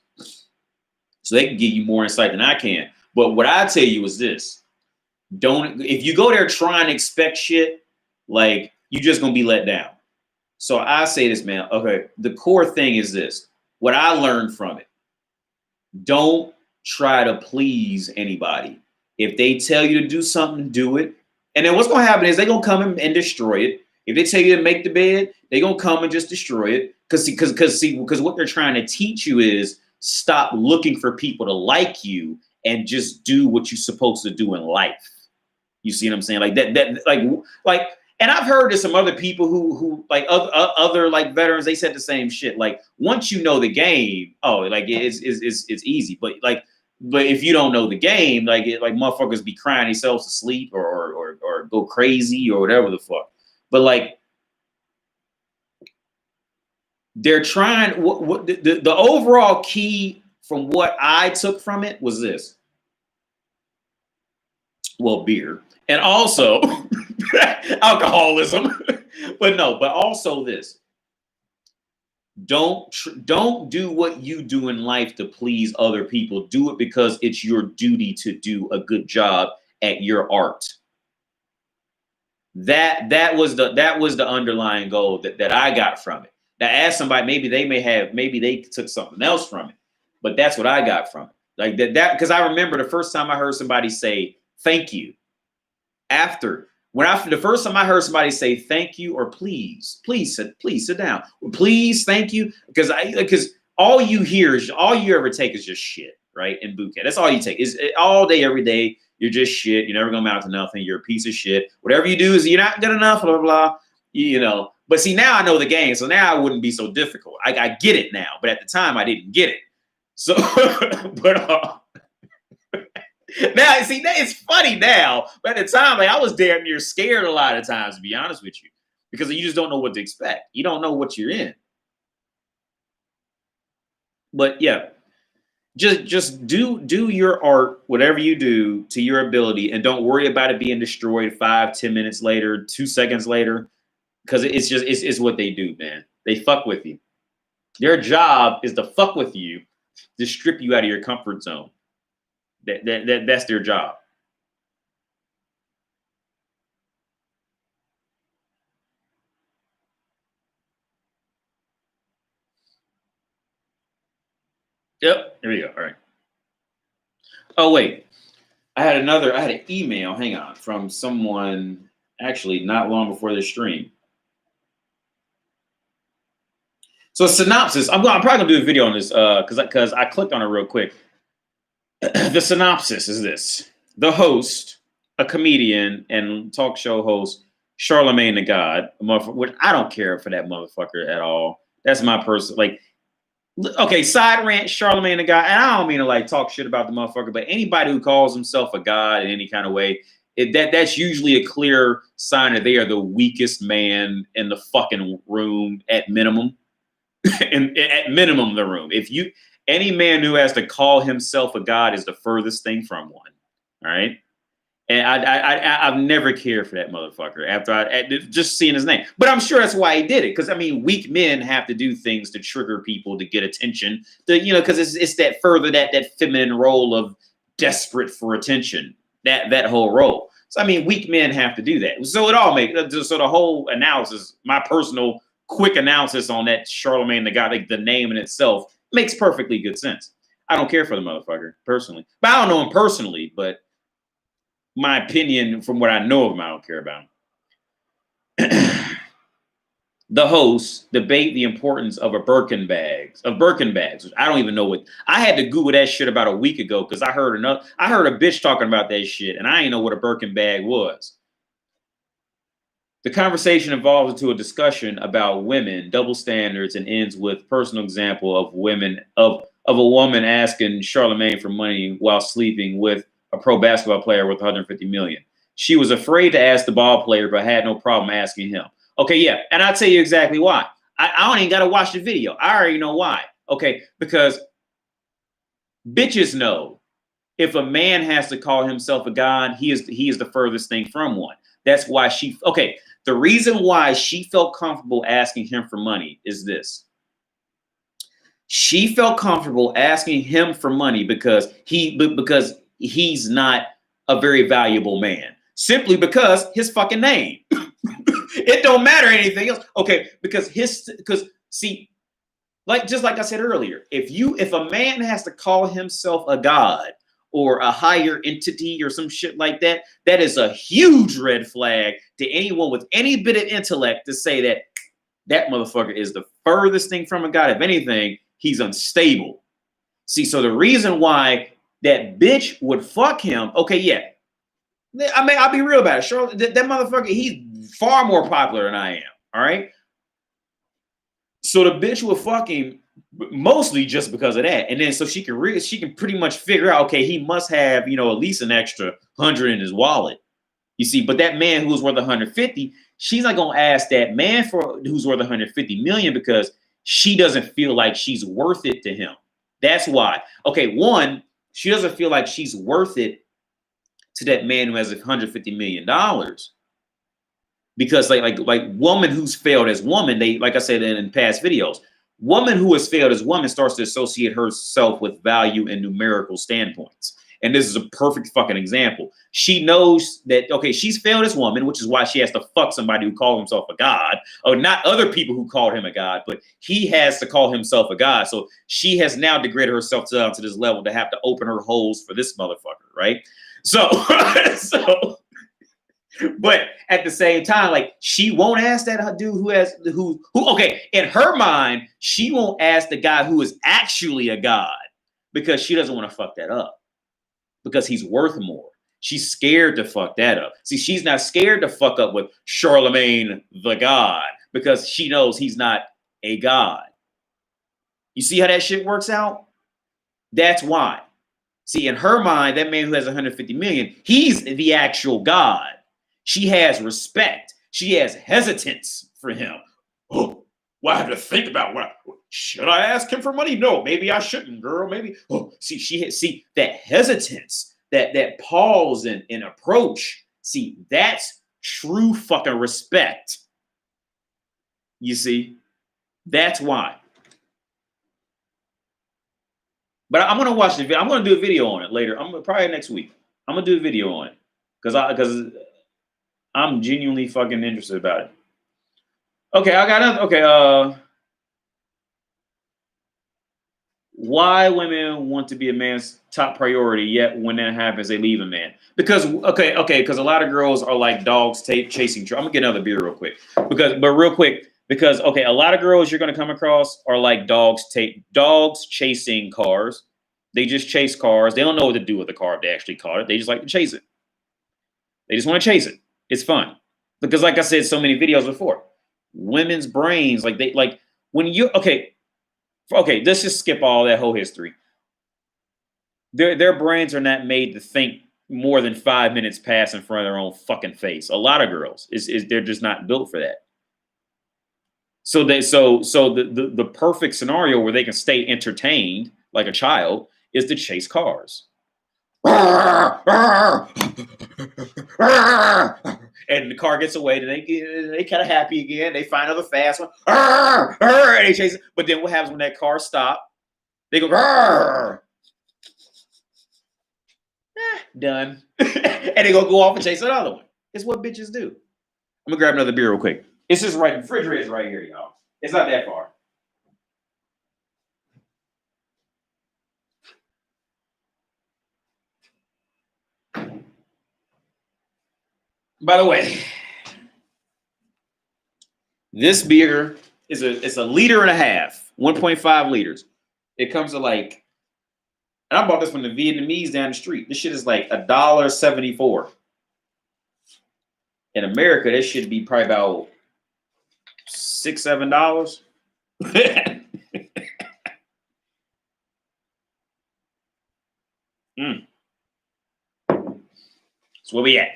So they can give you more insight than I can. But what I tell you is this: if you go there trying to expect shit, like you're just gonna be let down. So I say this, man. Okay, the core thing is this: what I learned from it. Don't try to please anybody. If they tell you to do something, do it. And then what's gonna happen is they're gonna come and destroy it. If they tell you to make the bed, they're gonna come and just destroy it. Because what they're trying to teach you is stop looking for people to like you and just do what you're supposed to do in life. You see what I'm saying? Like that and I've heard of some other people who like other like veterans, they said the same shit. Like once you know the game, like it's easy. But if you don't know the game, like motherfuckers be crying themselves to sleep or go crazy or whatever the fuck. But like they're trying. What the overall key from what I took from it was this. Well, beer and also alcoholism, but also this. Don't do what you do in life to please other people. Do it because it's your duty to do a good job at your art. That was the underlying goal that I got from it. Now, ask somebody, maybe they took something else from it, but that's what I got from it. Like that because I remember the first time I heard somebody say thank you. The first time I heard somebody say thank you or please sit down. Please, thank you. Because all you ever take is just shit, right? In boot camp. That's all you take. Is all day, every day, you're just shit. You're never gonna amount to nothing. You're a piece of shit. Whatever you do is you're not good enough, blah, blah, blah. But see, now I know the game, so now it wouldn't be so difficult. I get it now, but at the time I didn't get it. So, but now, see, that it's funny now, but at the time, like I was damn near scared a lot of times, to be honest with you, because you just don't know what to expect. You don't know what you're in. But yeah, just do your art, whatever you do, to your ability, and don't worry about it being destroyed 5, 10 minutes later, 2 seconds later, because it's what they do, man. They fuck with you. Their job is to fuck with you, to strip you out of your comfort zone. That's their job. Yep, there we go. All right. Oh wait, I had an email. Hang on, from someone actually not long before this stream. So synopsis. I'm probably gonna do a video on this because I clicked on it real quick. The synopsis is this: the host, a comedian and talk show host, Charlemagne the God, which I don't care for that motherfucker at all. That's my person. Like, okay, side rant, Charlemagne the God, and I don't mean to like talk shit about the motherfucker, but anybody who calls himself a god in any kind of way, that's usually a clear sign that they are the weakest man in the fucking room at minimum. And at minimum, the room. If you any man who has to call himself a god is the furthest thing from one. All right. And I've never cared for that motherfucker after just seeing his name. But I'm sure that's why he did it. Because I mean, weak men have to do things to trigger people to get attention. Because it's that that feminine role of desperate for attention. That whole role. So I mean, weak men have to do that. So it all makes so the whole analysis, my personal quick analysis on that Charlemagne the God, like the name in itself, makes perfectly good sense. I don't care for the motherfucker personally, but I don't know him personally. But my opinion from what I know of him, I don't care about him. The hosts debate the importance of Birkin bags, which I don't even know what. I had to Google that shit about a week ago because I heard a bitch talking about that shit, and I didn't know what a Birkin bag was. The conversation evolves into a discussion about women, double standards, and ends with personal example of a woman asking Charlemagne for money while sleeping with a pro basketball player with 150 million. She was afraid to ask the ball player, but had no problem asking him. Okay, yeah, and I'll tell you exactly why. I don't even got to watch the video. I already know why. Okay, because bitches know if a man has to call himself a god, he is the furthest thing from one. That's why the reason why she felt comfortable asking him for money is this. She felt comfortable asking him for money because he's not a very valuable man. Simply because his fucking name. It don't matter anything else. Okay, because see, just like I said earlier, if a man has to call himself a god or a higher entity or some shit like that, that is a huge red flag to anyone with any bit of intellect to say that motherfucker is the furthest thing from a god. If anything, he's unstable. See, so the reason why that bitch would fuck him, okay, yeah. I mean, I'll be real about it. Sure, that motherfucker, he's far more popular than I am, all right? So the bitch would fuck him mostly just because of that, and then so she can pretty much figure out, okay, he must have at least an extra 100 in his wallet, you see. But that man who's worth 150, she's not gonna ask that man for who's worth 150 million because she doesn't feel like she's worth it to him. That's why. Okay, one, she doesn't feel like she's worth it to that man who has $150 million. Because like woman who's failed as woman, they, like I said in past videos, woman who has failed as woman starts to associate herself with value and numerical standpoints. And this is a perfect fucking example. She knows that, okay, she's failed as woman, which is why she has to fuck somebody who called himself a god, or not other people who called him a god, but he has to call himself a god. So she has now degraded herself down to this level to have to open her holes for this motherfucker, right? So, but at the same time, like, she won't ask that dude who okay, in her mind, she won't ask the guy who is actually a god because she doesn't want to fuck that up because he's worth more. She's scared to fuck that up. See, she's not scared to fuck up with Charlemagne the God because she knows he's not a god. You see how that shit works out? That's why. See, in her mind, that man who has 150 million, he's the actual God. She has respect. She has hesitance for him. Oh, well, I have to think about should I ask him for money? No, maybe I shouldn't, girl. Maybe. Oh, see that hesitance, that pause and approach. See, that's true fucking respect. You see, that's why. But I'm gonna watch the video. I'm gonna do a video on it later. Probably next week. I'm gonna do a video on it because I'm genuinely fucking interested about it. Okay, I got another. Okay, why women want to be a man's top priority, yet when that happens, they leave a man? Because because a lot of girls are like dogs chasing. I'm gonna get another beer real quick because a lot of girls you're gonna come across are like dogs chasing cars. They just chase cars. They don't know what to do with the car if they actually caught it. They just like to chase it. They just want to chase it. It's fun because, like I said, so many videos before, women's brains when you let's just skip all that whole history. Their brains are not made to think more than 5 minutes pass in front of their own fucking face. A lot of girls they're just not built for that. So the perfect scenario where they can stay entertained like a child is to chase cars. And the car gets away, then they kind of happy again. They find another fast one, and they chase it. But then what happens when that car stops? They go, done, and they go off and chase another one. It's what bitches do. I'm gonna grab another beer real quick. It's just right. The refrigerator's right here, y'all. It's not that far. By the way, this beer is a liter and a half, 1.5 liters. It comes to and I bought this from the Vietnamese down the street. This shit is like $1.74. In America, this should be probably about $6-7. So where we at?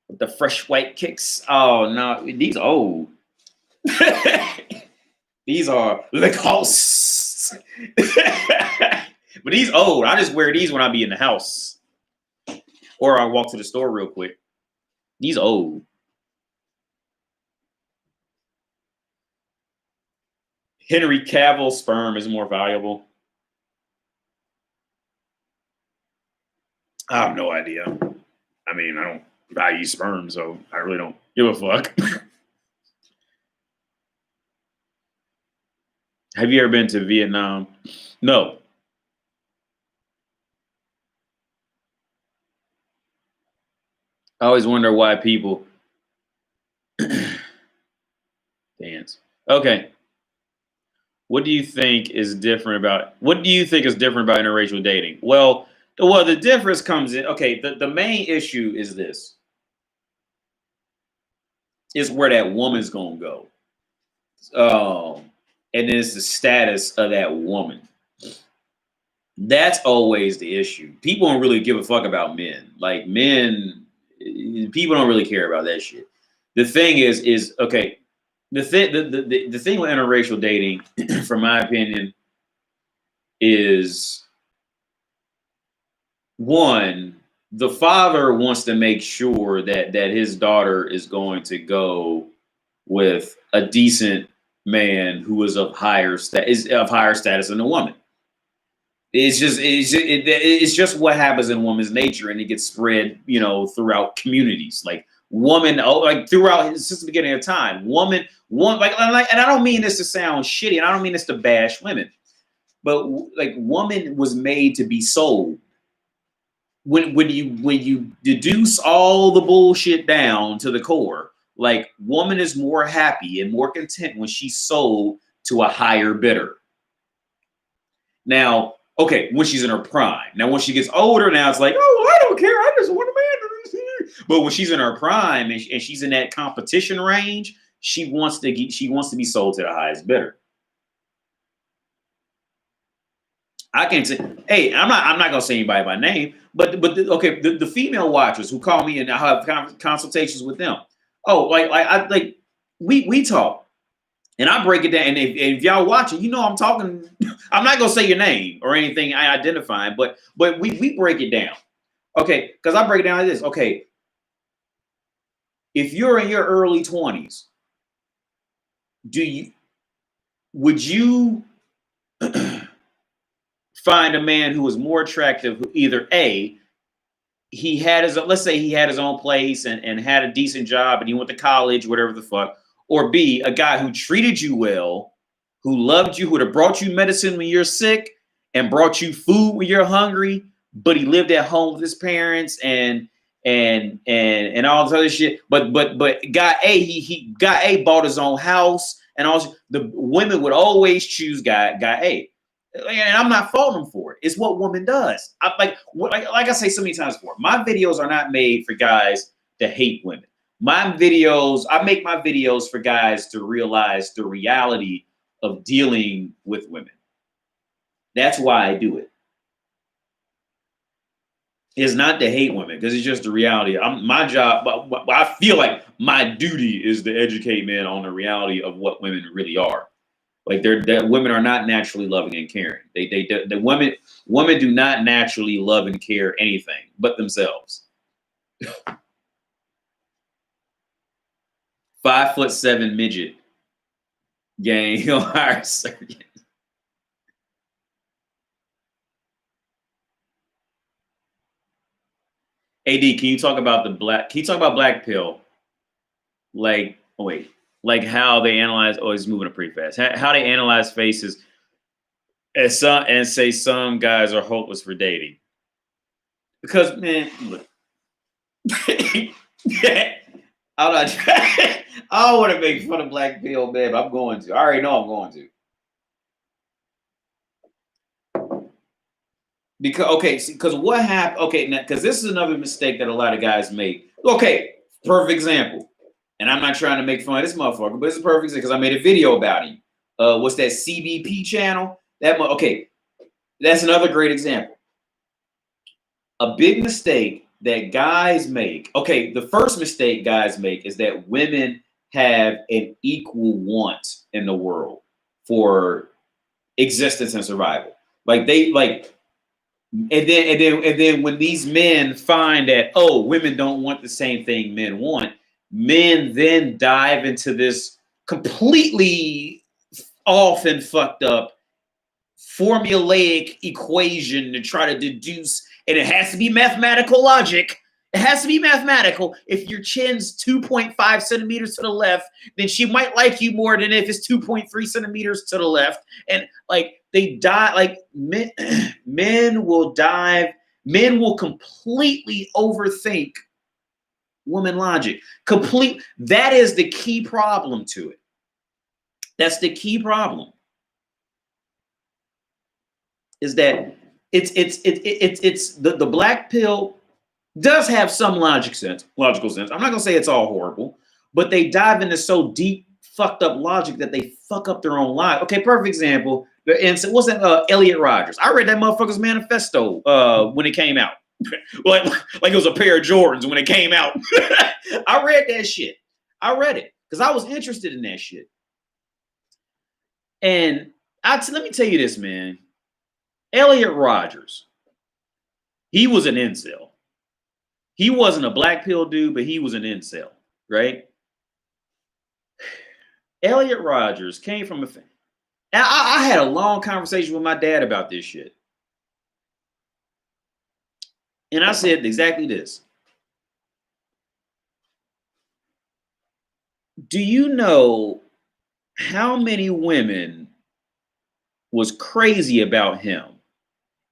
With the fresh white kicks. Oh no, these old. These are Lacoste. But these old. I just wear these when I be in the house. Or I walk to the store real quick. These old. Henry Cavill's sperm is more valuable. I have no idea. I mean, I don't value sperm, so I really don't give a fuck. Have you ever been to Vietnam? No. I always wonder why people dance. Okay. What do you think is different about interracial dating? Well, the difference comes in. Okay, the main issue is this. Is where that woman's gonna go. And then it's the status of that woman. That's always the issue. People don't really give a fuck about men. Like men, people don't really care about that shit. The thing is okay. The thing with interracial dating, from my opinion, is one, the father wants to make sure that his daughter is going to go with a decent man who is of higher status than a woman. It's just what happens in woman's nature, and it gets spread, throughout communities. Like throughout since the beginning of time, woman, and I don't mean this to sound shitty, and I don't mean this to bash women, but woman was made to be sold. When you deduce all the bullshit down to the core, woman is more happy and more content when she's sold to a higher bidder. Now, okay, when she's in her prime. Now, when she gets older, now it's like, oh, I don't care. I just want a man. But when she's in her prime and she's in that competition range, she wants to be sold to the highest bidder. I can't say, hey, I'm not gonna say anybody by name, but okay, the female watchers who call me and I have consultations with them. Oh, we talk and I break it down. And if y'all watching, you know I'm talking. I'm not gonna say your name or anything I identify, but we break it down. Okay, because I break it down like this. Okay, if you're in your early 20s, would you find a man who is more attractive, who either A, he had his, let's say he had his own place and had a decent job and he went to college, whatever the fuck, or B, a guy who treated you well, who loved you, who would have brought you medicine when you're sick and brought you food when you're hungry, but he lived at home with his parents and all this other shit. But guy A, he guy A bought his own house, and also the women would always choose guy A. And I'm not faulting them for it. It's what woman does. Like I say so many times before, my videos are not made for guys that hate women. I make my videos for guys to realize the reality of dealing with women. That's why I do it. It's not to hate women, because it's just the reality. My job, but I feel like my duty is to educate men on the reality of what women really are. Like women are not naturally loving and caring. The women do not naturally love and care anything but themselves. 5'7" midget gang. He'll hire a surgeon. AD, can you talk about Black Pill? Like, oh wait. Like how they analyze, oh, he's moving it pretty fast. How they analyze faces and say some guys are hopeless for dating. Because, man, look. I'm not I don't want to make fun of Black Pill, man, but I'm going to. I already know I'm going to. Because what happened? Okay, because this is another mistake that a lot of guys make. Okay, perfect example. And I'm not trying to make fun of this motherfucker, but it's a perfect example because I made a video about him. What's that CBP channel? Okay, that's another great example. A big mistake that guys make. Okay, the first mistake guys make is that women have an equal want in the world for existence and survival. And then when these men find that, oh, women don't want the same thing men want, men then dive into this completely off and fucked up formulaic equation to try to deduce, and it has to be mathematical logic. It has to be mathematical. If your chin's 2.5 centimeters to the left, then she might like you more than if it's 2.3 centimeters to the left. And like they die, like men will completely overthink woman logic. That is the key problem to it. That's the key problem. Is that it's the Black Pill does have some logical sense. I'm not gonna say it's all horrible, but they dive into so deep, fucked up logic that they fuck up their own life. Okay, perfect example. And so what's that? Elliot Rodgers. I read that motherfucker's manifesto when it came out. like it was a pair of Jordans when it came out. I read that shit. I read it because I was interested in that shit. And let me tell you this, man. Elliot Rodgers, he was an incel. He wasn't a Black Pill dude, but he was an incel, right? Elliot Rodgers came from I had a long conversation with my dad about this shit. And I said exactly this. Do you know how many women was crazy about him?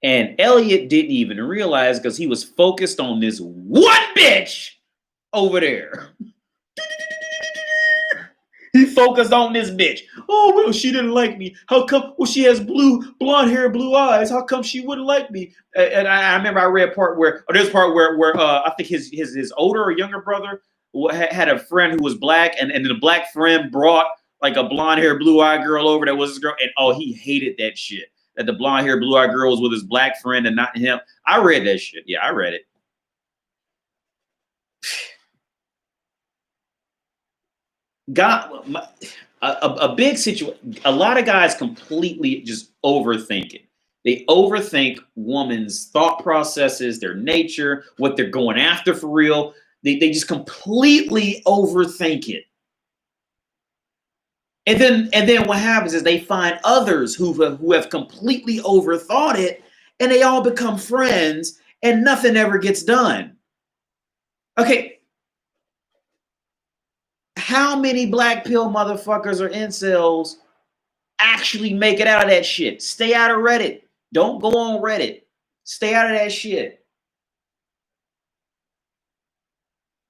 And Elliot didn't even realize because he was focused on this one bitch over there. He focused on this bitch. Oh, well, she didn't like me. How come? Well, she has blonde hair, blue eyes. How come she wouldn't like me? And I remember I read there's part where I think his older or younger brother had a friend who was black, and the black friend brought like a blonde hair, blue eye girl over that was his girl, and oh, he hated that shit. that the blonde hair, blue eyed girl was with his black friend and not him. I read that shit. Yeah, I read it. God, a big situation. A lot of guys completely just overthink it. They overthink women's thought processes, their nature, what they're going after for real. They just completely overthink it. And then what happens is they find others who have completely overthought it, and they all become friends, and nothing ever gets done. Okay, how many black pill motherfuckers or incels actually make it out of that shit? Stay out of Reddit. Don't go on Reddit. Stay out of that shit.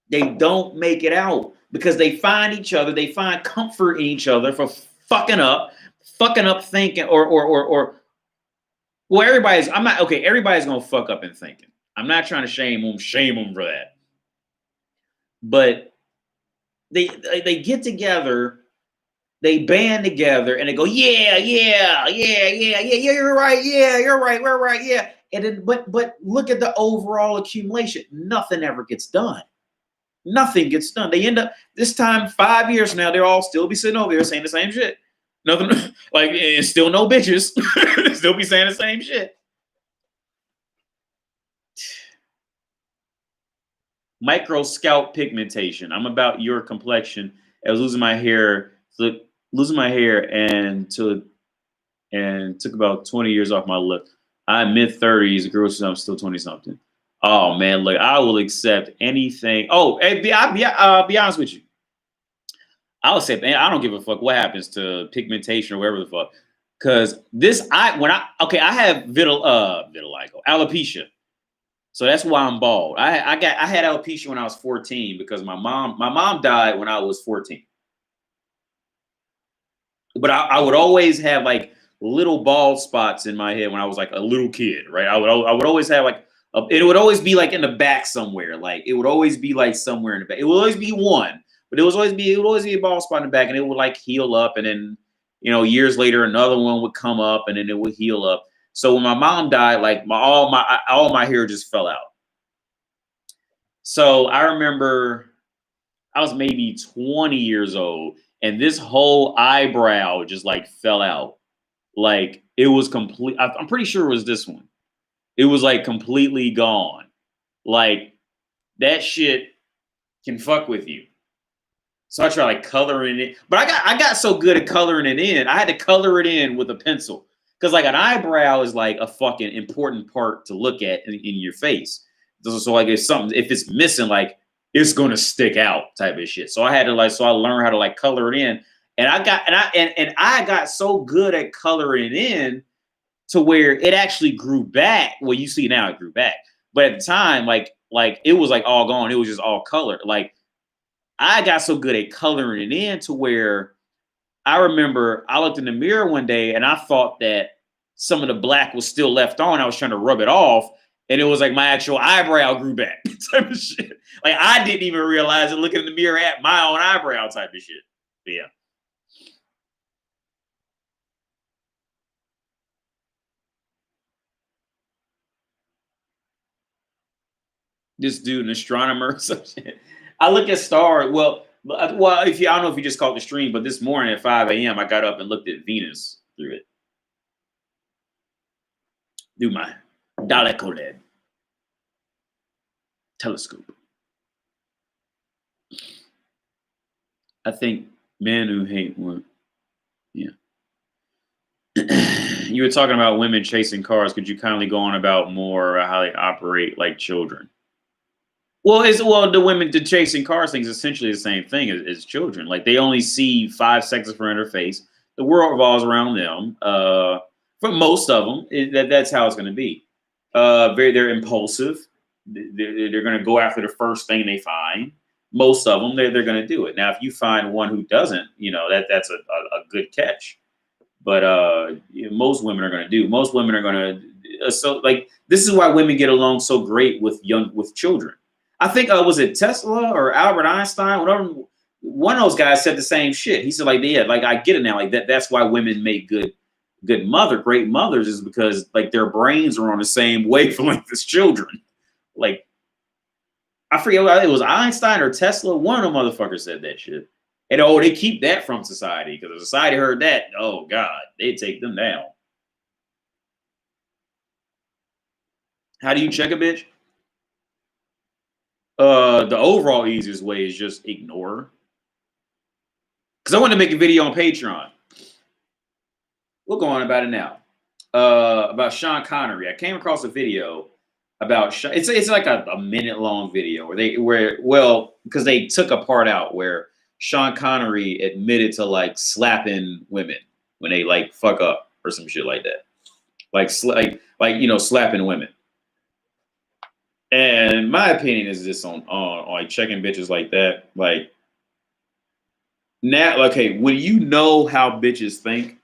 They don't make it out because they find each other. They find comfort in each other for fucking up thinking or well, everybody's gonna fuck up in thinking. I'm not trying to shame them for that. But they get together, they band together, and they go, yeah, you're right, we're right, yeah. And then, but look at the overall accumulation. Nothing ever gets done. Nothing gets done. They end up this time 5 years from now, they'll all still be sitting over there saying the same shit. Nothing like and still no bitches. Still be saying the same shit. Micro scalp pigmentation. I'm about your complexion. I was losing my hair, and took about 20 years off my look. I'm mid-30s. The girl says I'm still 20-something. Oh man, look, I will accept anything. Oh, hey, I'll be honest with you. I'll say, man, I don't give a fuck what happens to pigmentation or whatever the fuck. Cause I have vitiligo, alopecia. So that's why I'm bald. I had alopecia when I was 14 because my mom died when I was 14. But I would always have like little bald spots in my head when I was like a little kid, right? I would always have like it would always be like in the back somewhere. Like it would always be like somewhere in the back. It would always be one, but it would always be a bald spot in the back, and it would like heal up, and then years later another one would come up, and then it would heal up. So when my mom died, like all my hair just fell out. So I remember I was maybe 20 years old, and this whole eyebrow just like fell out. Like it was complete. I'm pretty sure it was this one. It was like completely gone. Like that shit can fuck with you. So I tried like coloring it, but I got so good at coloring it in. I had to color it in with a pencil because like an eyebrow is like a fucking important part to look at in your face. So like if it's missing, like it's gonna stick out type of shit. So I had to I learned how to like color it in, and I got so good at coloring it in to where it actually grew back. Well, you see now it grew back, but at the time, like it was like all gone. It was just all colored. Like I got so good at coloring it in to where I remember I looked in the mirror one day and I thought that some of the black was still left on. I was trying to rub it off, and it was like my actual eyebrow grew back type of shit. Like I didn't even realize it looking in the mirror at my own eyebrow type of shit. But yeah. This dude, an astronomer. I look at stars. Well, I don't know if you just caught the stream, but this morning at 5 a.m. I got up and looked at Venus through it. Through my Dalecoled telescope. I think men who hate women. Yeah. You were talking about women chasing cars. Could you kindly go on about more how they operate like children? Well, the women the chasing cars thing is essentially the same thing as children. Like they only see 5 seconds in front of their face. The world revolves around them. For most of them, that's how it's going to be. They're impulsive. They're going to go after the first thing they find. Most of them, they're going to do it. Now, if you find one who doesn't, that's a good catch. But most women are going to do. Most women are going to. So like this is why women get along so great with children. I think was it Tesla or Albert Einstein? Whatever. One of those guys said the same shit. He said like, yeah, like I get it now. Like that's why women make good good mother, great mothers, is because like their brains are on the same wavelength as children. Like, I forget what it was, Einstein or Tesla. One of the motherfuckers said that shit. And oh, they keep that from society, because if society heard that, oh God, they'd take them down. How do you check a bitch? The overall easiest way is just ignore her. Because I want to make a video on Patreon. We'll go on about it now. About Sean Connery. I came across a video about it's like a minute long video because they took a part out where Sean Connery admitted to like slapping women when they like fuck up or some shit like that. Like slapping women. And my opinion is this on like checking bitches like that. Like, now, okay, when you know how bitches think,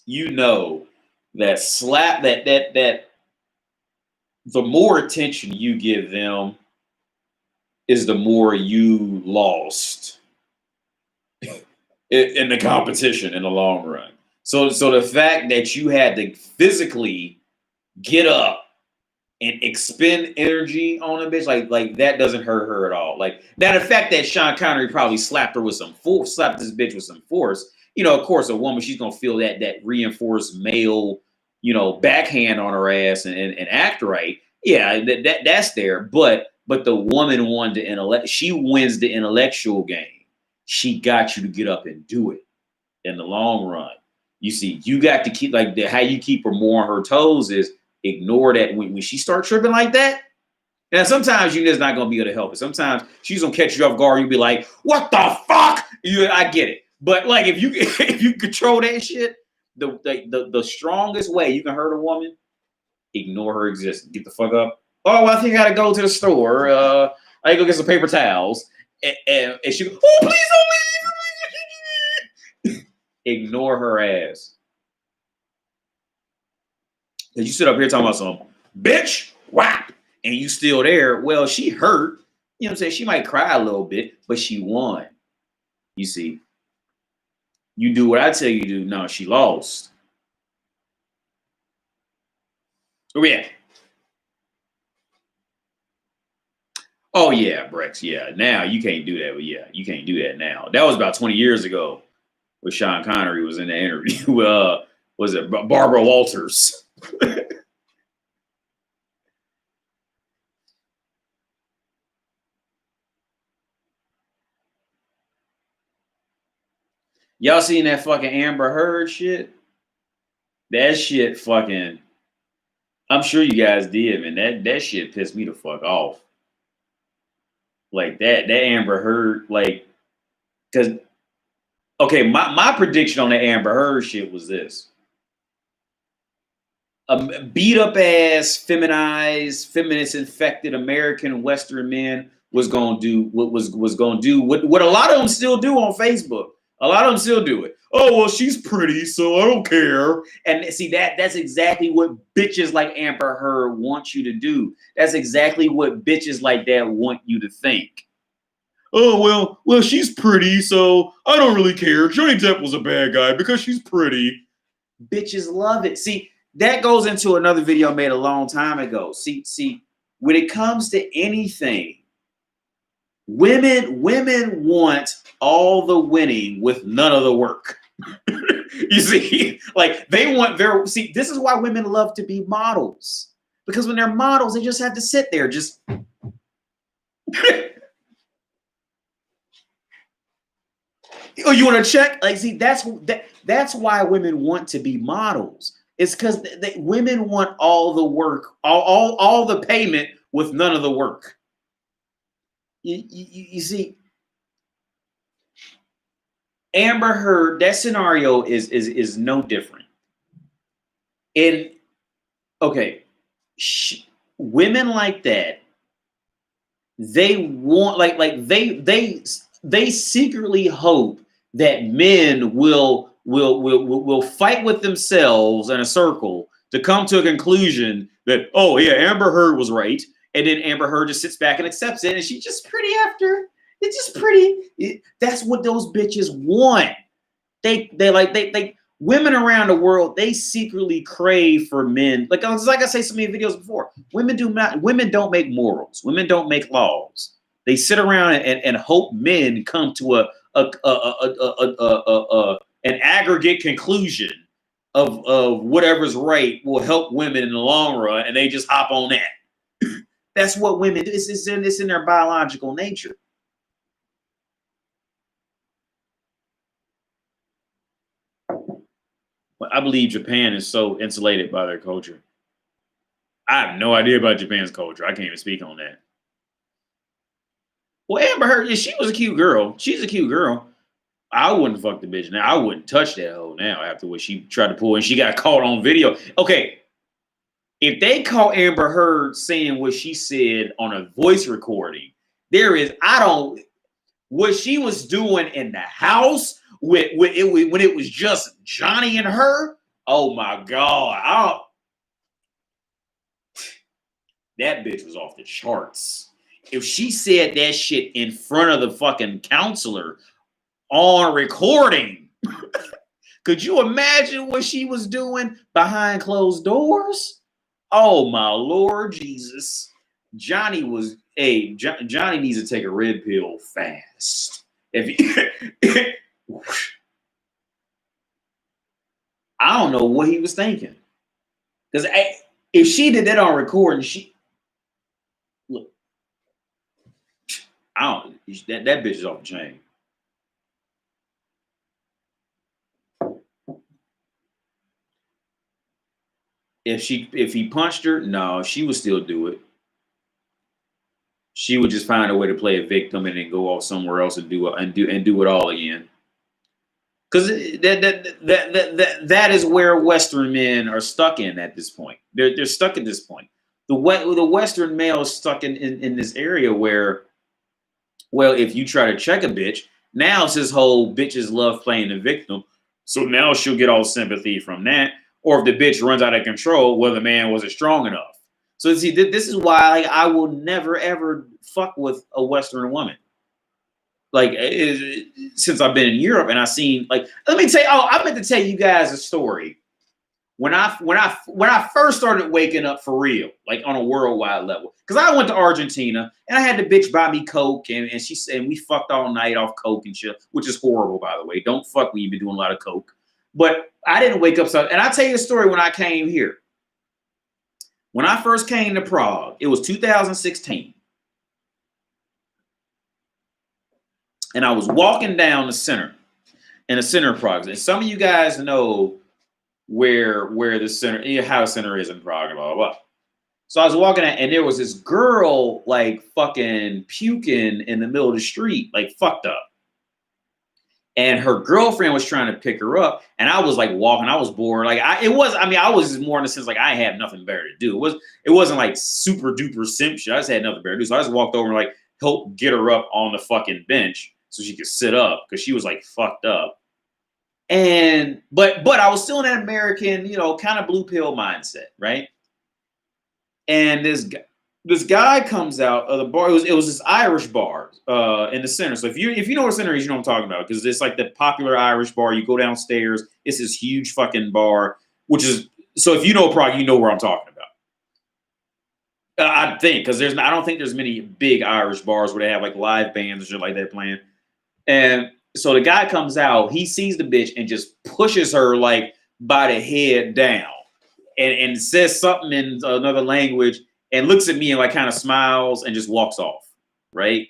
you know that that the more attention you give them is the more you lost in the competition in the long run. So the fact that you had to physically get up and expend energy on a bitch, like that doesn't hurt her at all. Like, now the fact that Sean Connery probably slapped her with some force, slapped this bitch with some force, you know, of course, a woman, she's gonna feel that reinforced male, you know, backhand on her ass and act right. Yeah, that's there. But the woman won the intellect. She wins the intellectual game. She got you to get up and do it in the long run. You see, you got to keep how you keep her more on her toes is ignore that when she starts tripping like that. And sometimes you're just not gonna be able to help it. Sometimes she's gonna catch you off guard. You'll be like, "What the fuck?" I get it. But like if you control that shit, the strongest way you can hurt a woman, ignore her existence. Get the fuck up. Oh, well, I think I gotta go to the store. I gotta go get some paper towels. And she goes, "Oh, please don't leave." Ignore her ass. Cause you sit up here talking about some bitch, whap, and you still there. Well, she hurt. You know what I'm saying? She might cry a little bit, but she won. You see, you do what I tell you to do. No, she lost. Oh yeah. Oh yeah, Brex. Yeah. Now you can't do that. But yeah, you can't do that now. That was about 20 years ago when Sean Connery was in the interview. Was it Barbara Walters? Y'all seen that fucking Amber Heard shit? That shit fucking, I'm sure you guys did, man. That shit pissed me the fuck off. Like that Amber Heard, like, cause okay, my prediction on the Amber Heard shit was this. A beat up ass, feminized, feminist infected American Western men was gonna do what a lot of them still do on Facebook. A lot of them still do it. Oh, well, she's pretty, so I don't care. And see, that's exactly what bitches like Amber Heard want you to do. That's exactly what bitches like that want you to think. Oh, well, she's pretty, so I don't really care. Johnny Depp was a bad guy because she's pretty. Bitches love it. See, that goes into another video I made a long time ago. See, when it comes to anything, women want all the winning with none of the work. You see, like they want this is why women love to be models. Because when they're models, they just have to sit there, just oh, you want to check? Like, see, that's why women want to be models. It's because women want all the work, all the payment with none of the work. You see, Amber Heard, that scenario is no different. And okay, women like that, they want they secretly hope that men will fight with themselves in a circle to come to a conclusion that, oh yeah, Amber Heard was right. And then Amber Heard just sits back and accepts it. And she's just pretty after. It's just pretty. That's what those bitches want. they women around the world, they secretly crave for men. Like I say so many videos before, women don't make morals. Women don't make laws. They sit around and hope men come to an aggregate conclusion of whatever's right will help women in the long run, and they just hop on that. That's what women do. It's in their biological nature. I believe Japan is so insulated by their culture. I have no idea about Japan's culture. I can't even speak on that. Well, Amber Heard, yeah, she was a cute girl. She's a cute girl. I wouldn't fuck the bitch now. I wouldn't touch that hoe now after what she tried to pull and she got caught on video. Okay, if they caught Amber Heard saying what she said on a voice recording, what she was doing in the house when it was just Johnny and her. Oh my God. That bitch was off the charts. If she said that shit in front of the fucking counselor on recording, could you imagine what she was doing behind closed doors? Oh my Lord Jesus. Johnny needs to take a red pill fast. I don't know what he was thinking. Because if she did that on recording, that bitch is off the chain. If he punched her, no, she would still do it. She would just find a way to play a victim and then go off somewhere else and do it all again. Because that is where Western men are stuck in at this point. They're stuck at this point. The Western male is stuck in this area where, well, if you try to check a bitch, now it's this whole bitches love playing the victim. So now she'll get all sympathy from that. Or if the bitch runs out of control, well, the man wasn't strong enough. So see, this is why I will never ever fuck with a Western woman. Like since I've been in Europe and I seen let me tell you. Oh, I meant to tell you guys a story. When I first started waking up for real, like on a worldwide level, because I went to Argentina and I had the bitch buy me coke and she said we fucked all night off coke and shit, which is horrible, by the way. Don't fuck when you've been doing a lot of coke. But I didn't wake up. And I'll tell you a story when I came here. When I first came to Prague, it was 2016. And I was walking down the center of Prague. And some of you guys know where the center, how the center is in Prague, blah, blah, blah. So I was walking and there was this girl like fucking puking in the middle of the street, like fucked up. And her girlfriend was trying to pick her up. And I was like walking, I was bored. I was more in the sense like I had nothing better to do. It wasn't like super duper simp shit. I just had nothing better to do. So I just walked over and like helped get her up on the fucking bench so she could sit up because she was like fucked up. And but I was still in that American, kind of blue pill mindset, right? And this guy comes out of the bar. It was this Irish bar in the center. So if you know what center is, you know what I'm talking about, because it's like the popular Irish bar. You go downstairs, it's this huge fucking bar, which is so if you know Prague, you know where I'm talking about. I think because I don't think there's many big Irish bars where they have like live bands and shit like that playing. And so the guy comes out, he sees the bitch and just pushes her like by the head down and says something in another language and looks at me and like kind of smiles and just walks off. Right.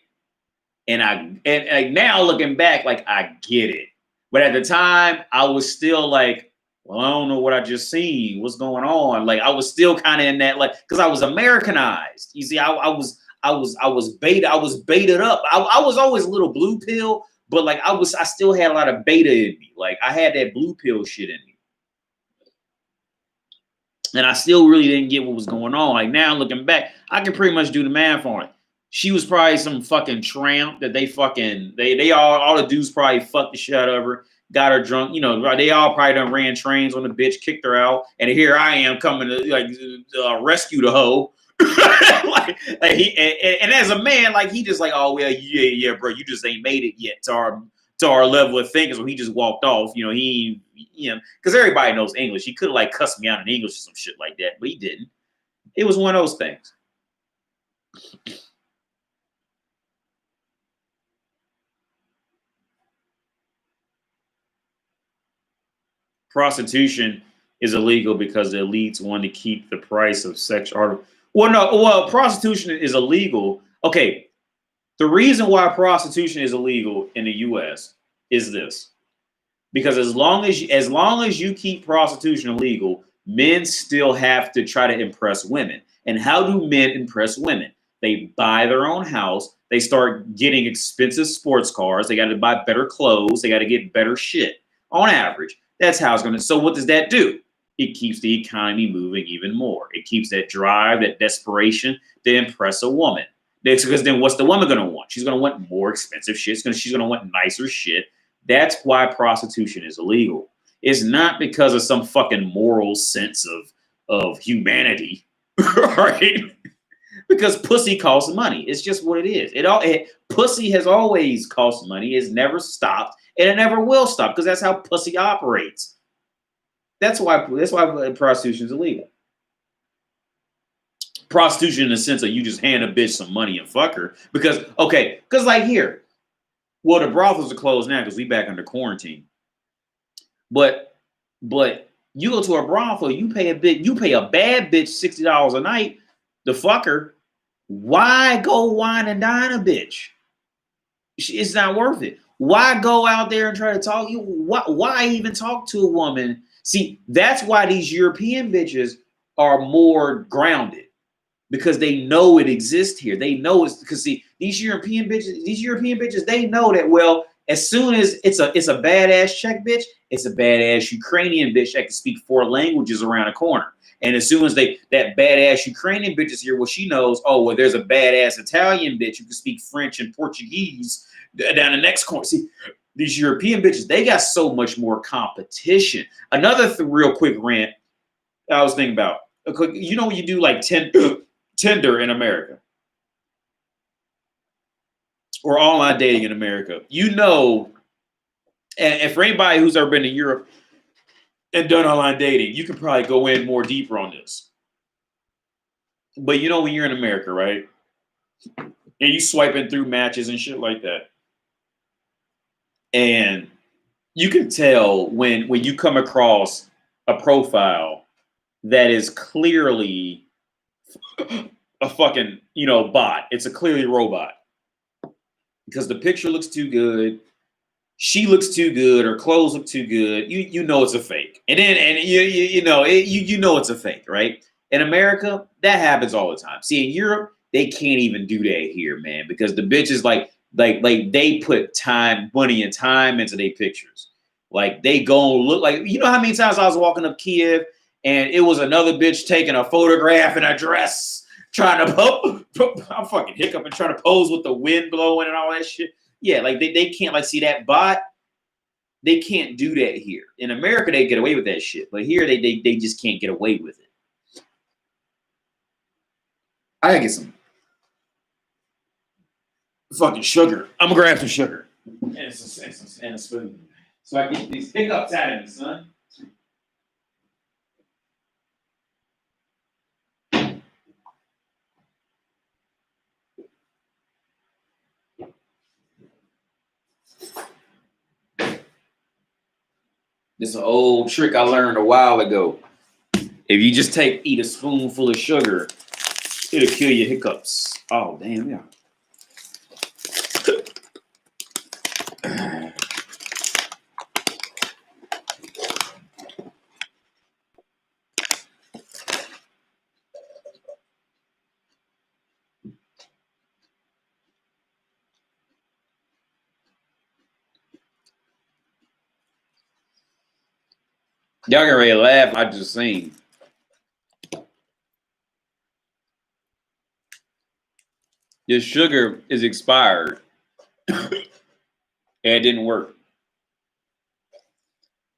And now looking back, like I get it. But at the time I was still like, well, I don't know what I just seen. What's going on? Like I was still kind of in that, like, because I was Americanized. You see, I was baited up. I was always a little blue pill, but like I still had a lot of beta in me. Like I had that blue pill shit in me. And I still really didn't get what was going on. Like now looking back, I can pretty much do the math on it. She was probably some fucking tramp that they all the dudes probably fucked the shit out of her, got her drunk. They all probably done ran trains on the bitch, kicked her out. And here I am coming to rescue the hoe. And as a man, like he just like, oh well, yeah, bro, you just ain't made it yet to to our level of thinking. So he just walked off. Because everybody knows English. He could have like cussed me out in English or some shit like that, but he didn't. It was one of those things. Prostitution is illegal because the elites want to keep the price of sex art. Well, prostitution is illegal. Okay, the reason why prostitution is illegal in the U.S. is this: because as long as you keep prostitution illegal, men still have to try to impress women. And how do men impress women? They buy their own house. They start getting expensive sports cars. They got to buy better clothes. They got to get better shit on average. That's how it's going to. So what does that do? It keeps the economy moving even more. It keeps that drive, that desperation to impress a woman. Because then what's the woman going to want? She's going to want more expensive shit. She's going to want nicer shit. That's why prostitution is illegal. It's not because of some fucking moral sense of humanity, right? Because pussy costs money. It's just what it is. Pussy has always cost money. It's never stopped, and it never will stop because that's how pussy operates. That's why prostitution is illegal. Prostitution in the sense of you just hand a bitch some money and fuck her because like here, well, the brothels are closed now because we back under quarantine. But you go to a brothel, you pay a bad bitch $60 a night to fuck her. Why go wine and dine a bitch? It's not worth it. Why go out there and try to talk? Why even talk to a woman? See, that's why these European bitches are more grounded. Because they know it exists here. They know it's because see, these European bitches, they know that well, as soon as it's a badass Czech bitch, it's a badass Ukrainian bitch that can speak 4 languages around the corner. And as soon as that badass Ukrainian bitch is here, well, she knows, oh, well, there's a badass Italian bitch who can speak French and Portuguese down the next corner. See, these European bitches, they got so much more competition. Another real quick rant I was thinking about, you know, when you do like Tinder in America or online dating in America, and for anybody who's ever been to Europe and done online dating, you can probably go in more deeper on this. But when you're in America, right? And you swiping through matches and shit like that. And you can tell when you come across a profile that is clearly a fucking, bot. It's a clearly robot. Because the picture looks too good. She looks too good. Her clothes look too good. You know it's a fake. And you know it's a fake, right? In America, that happens all the time. See, in Europe, they can't even do that here, man. Because the bitches like they put money and time into their pictures. Like they go and look like, how many times I was walking up Kiev and it was another bitch taking a photograph in a dress, trying to I'm fucking hiccuping, trying to pose with the wind blowing and all that shit. Yeah, like they can't see that bot. They can't do that here. In America, they get away with that shit, but here they just can't get away with it. I gotta get some fucking sugar. I'm gonna grab some sugar and a spoon so I get these hiccups out of me, son. This is an old trick I learned a while ago. If you just eat a spoonful of sugar, it'll kill your hiccups. Oh, damn, yeah. Y'all get ready to laugh. I just seen. This sugar is expired. And it didn't work.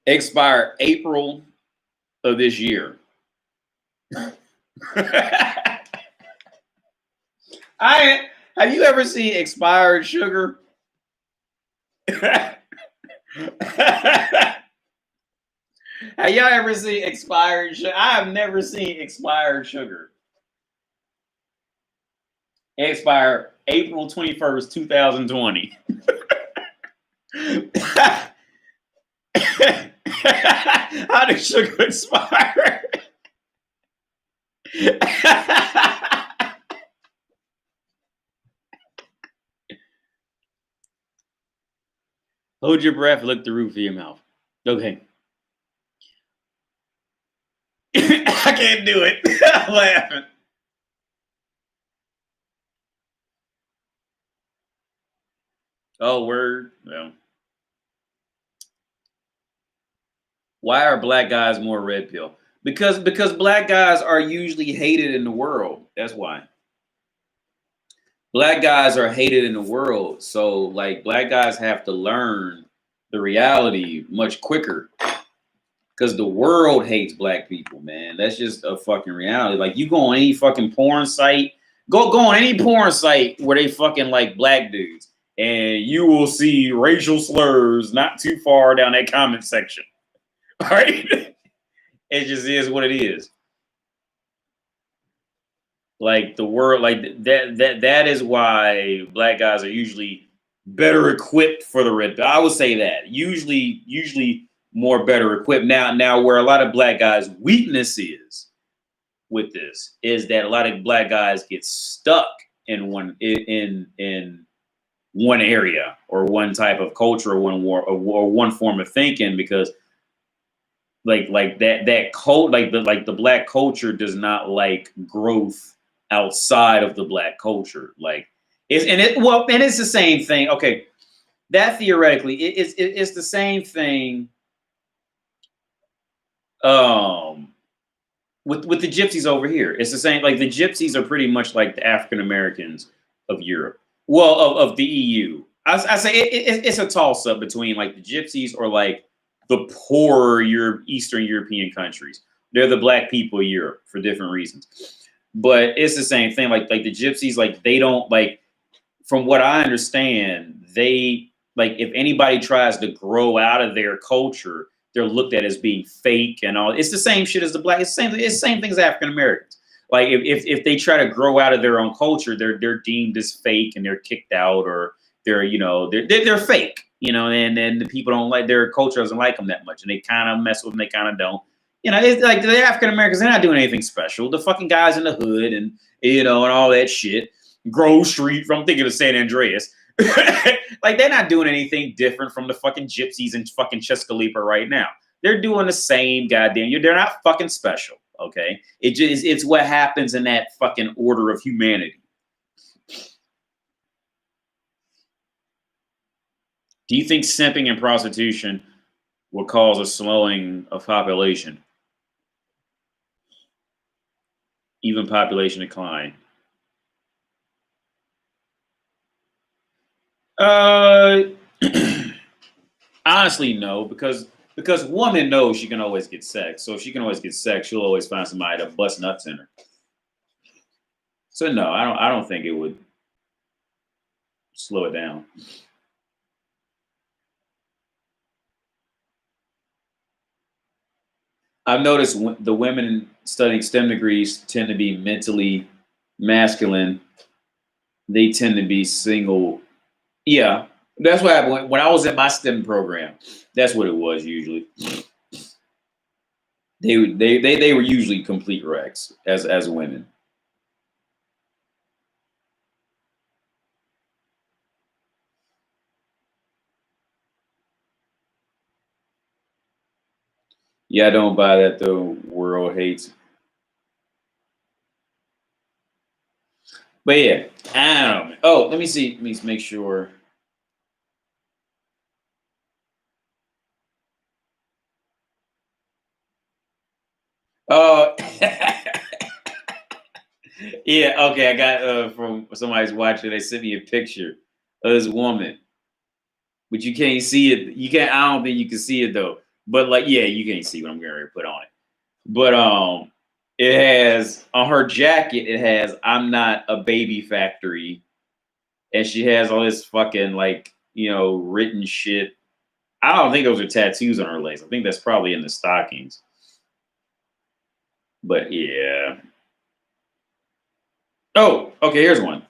Expired April of this year. Have you ever seen expired sugar? Have y'all ever seen expired sugar? I have never seen expired sugar. Expired April 21st, 2020. How did sugar expire? Hold your breath, look the roof of your mouth. Okay. I can't do it. I'm laughing. Oh, word. Well. Why are black guys more red pill? Because black guys are usually hated in the world. That's why. Black guys are hated in the world. So like black guys have to learn the reality much quicker. Because the world hates black people, man. That's just a fucking reality. Like you go on any fucking porn site, go on any porn site where they fucking like black dudes, and you will see racial slurs not too far down that comment section. All right. It just is what it is. Like the world, like that is why black guys are usually better equipped for the red pill. I would say that usually more better equipped. Now where a lot of black guys' weakness is with this is that a lot of black guys get stuck in one area or one type of culture or one form of thinking because like that cult like the black culture does not like growth outside of the black culture. Like it's the same thing. Okay, that theoretically it's the same thing with the gypsies over here. It's the same, like the gypsies are pretty much like the African Americans of Europe. Well, of the EU. I say it's a toss up between like the gypsies or like the poor Eastern European countries. They're the black people of Europe for different reasons. But it's the same thing. Like the gypsies, like they don't like, from what I understand, they like if anybody tries to grow out of their culture, they're looked at as being fake and all. It's the same shit as the black. It's the same thing as African Americans. Like if they try to grow out of their own culture, they're deemed as fake and they're kicked out or they're fake. And then the people don't like their culture doesn't like them that much, and they kind of mess with them. They kind of don't. It's like the African Americans. They're not doing anything special. The fucking guys in the hood and and all that shit. Grove Street. I'm thinking of San Andreas. Like they're not doing anything different from the fucking gypsies in fucking Chescalipa right now. They're doing the same goddamn. They're not fucking special. Okay, it's what happens in that fucking order of humanity. Do you think simping and prostitution will cause a slowing of population, even population decline? Honestly, no, because woman knows she can always get sex. So if she can always get sex, she'll always find somebody to bust nuts in her. So no, I don't think it would slow it down. I've noticed the women studying STEM degrees tend to be mentally masculine. They tend to be single. Yeah, that's what happened when I was in my STEM program. That's what it was usually. They were usually complete wrecks as women. Yeah, I don't buy that. The world hates. But yeah, I don't know. Oh, let me see. Let me make sure. Oh, yeah. Okay, I got from somebody's watching. They sent me a picture of this woman, but you can't see it. You can't. I don't think you can see it though. But like, yeah, you can't see what I'm going to put on it. But it has on her jacket. It has "I'm not a baby factory," and she has all this fucking like written shit. I don't think those are tattoos on her legs. I think that's probably in the stockings. But yeah. Oh, okay, here's one.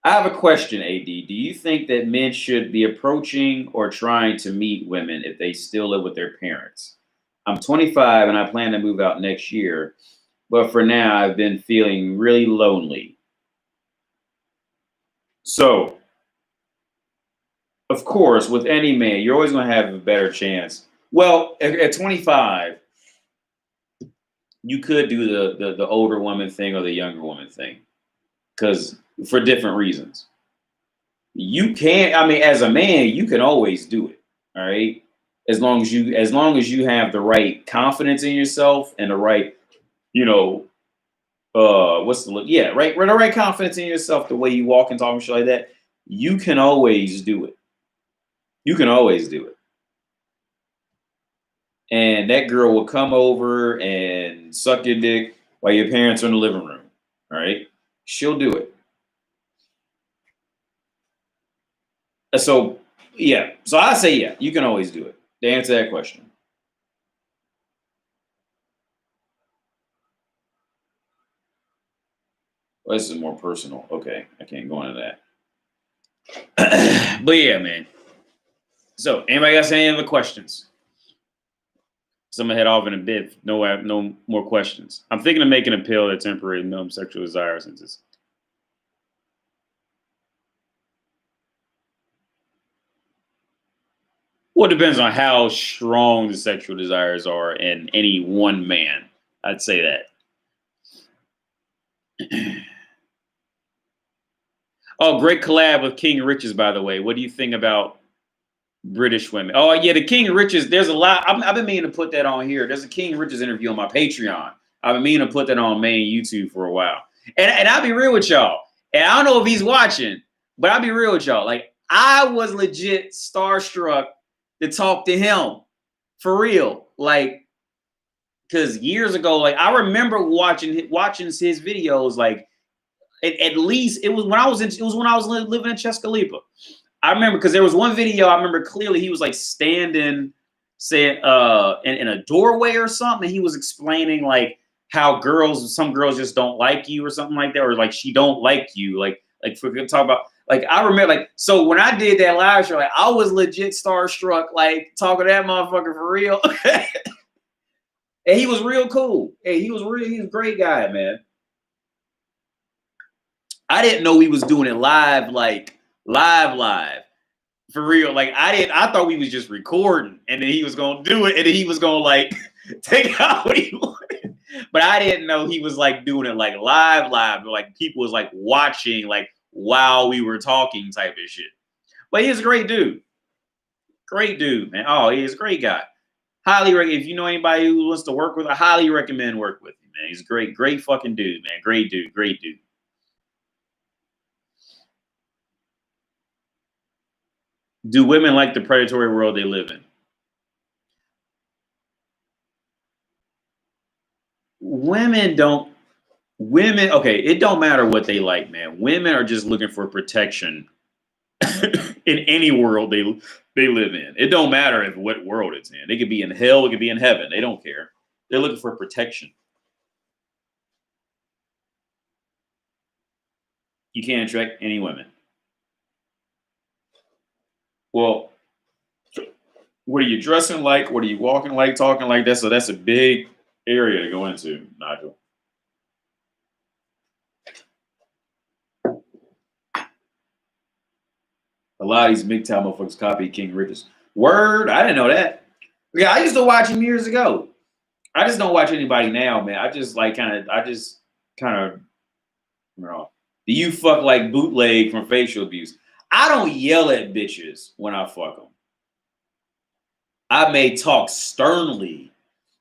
I have a question, AD. Do you think that men should be approaching or trying to meet women if they still live with their parents? I'm 25 and I plan to move out next year, but for now I've been feeling really lonely. So, of course, with any man, you're always going to have a better chance. Well, at 25, you could do the older woman thing or the younger woman thing, because for different reasons. You can't. I mean, as a man, you can always do it. All right, as long as you have the right confidence in yourself and the right, you know, what's the yeah, right, the right confidence in yourself, the way you walk and talk and shit like that. You can always do it. You can always do it. And that girl will come over and suck your dick while your parents are in the living room. All right, she'll do it. So yeah, so I say yeah, you can always do it. To answer that question. Well, this is more personal. Okay, I can't go into that. But yeah, man. So anybody got any other questions? So I'm gonna head off in a bit. No more questions. I'm thinking of making a pill that temporary numb sexual desire since it's. Well, it depends on how strong the sexual desires are in any one man. I'd say that. Oh, great collab with King Riches, by the way. What do you think about British women? Oh, yeah, the King Riches. There's a lot. I've been meaning to put that on here. There's a King Riches interview on my Patreon. I've been meaning to put that on main YouTube for a while. And I'll be real with y'all. And I don't know if he's watching, but I'll be real with y'all. Like, I was legit starstruck to talk to him for real. Like, because years ago, like I remember watching his videos. Like, at least it was when I was living in Chescalipa. I remember because there was one video I remember clearly. He was like standing, saying, in a doorway or something. He was explaining like how some girls just don't like you or something like that, or like she don't like you. Like for talk about like I remember like so when I did that live show, like I was legit starstruck, like talking to that motherfucker for real. And he was real cool. Hey, he was a great guy, man. I didn't know he was doing it live, like live for real. Like I thought we was just recording and then he was gonna do it and then he was gonna like take out what he wanted. But I didn't know he was like doing it like live, like people was like watching like while we were talking type of shit. But he's a great dude. Great dude, man. Oh, he's a great guy. Highly recommend if you know anybody who wants to work with, I highly recommend work with him, man. He's a great fucking dude, man. Great dude. Do women like the predatory world they live in? Women, okay, it don't matter what they like, man. Women are just looking for protection in any world they live in. It don't matter if what world it's in. They could be in hell, it could be in heaven. They don't care. They're looking for protection. You can't attract any women. Well, what are you dressing like? What are you walking like, talking like? That's a big area to go into, Nigel. A lot of these big time motherfuckers copy King Riches. Word, I didn't know that. Yeah, I used to watch him years ago. I just don't watch anybody now, man. I just you know, do you fuck like bootleg from facial abuse? I don't yell at bitches when I fuck them. I may talk sternly,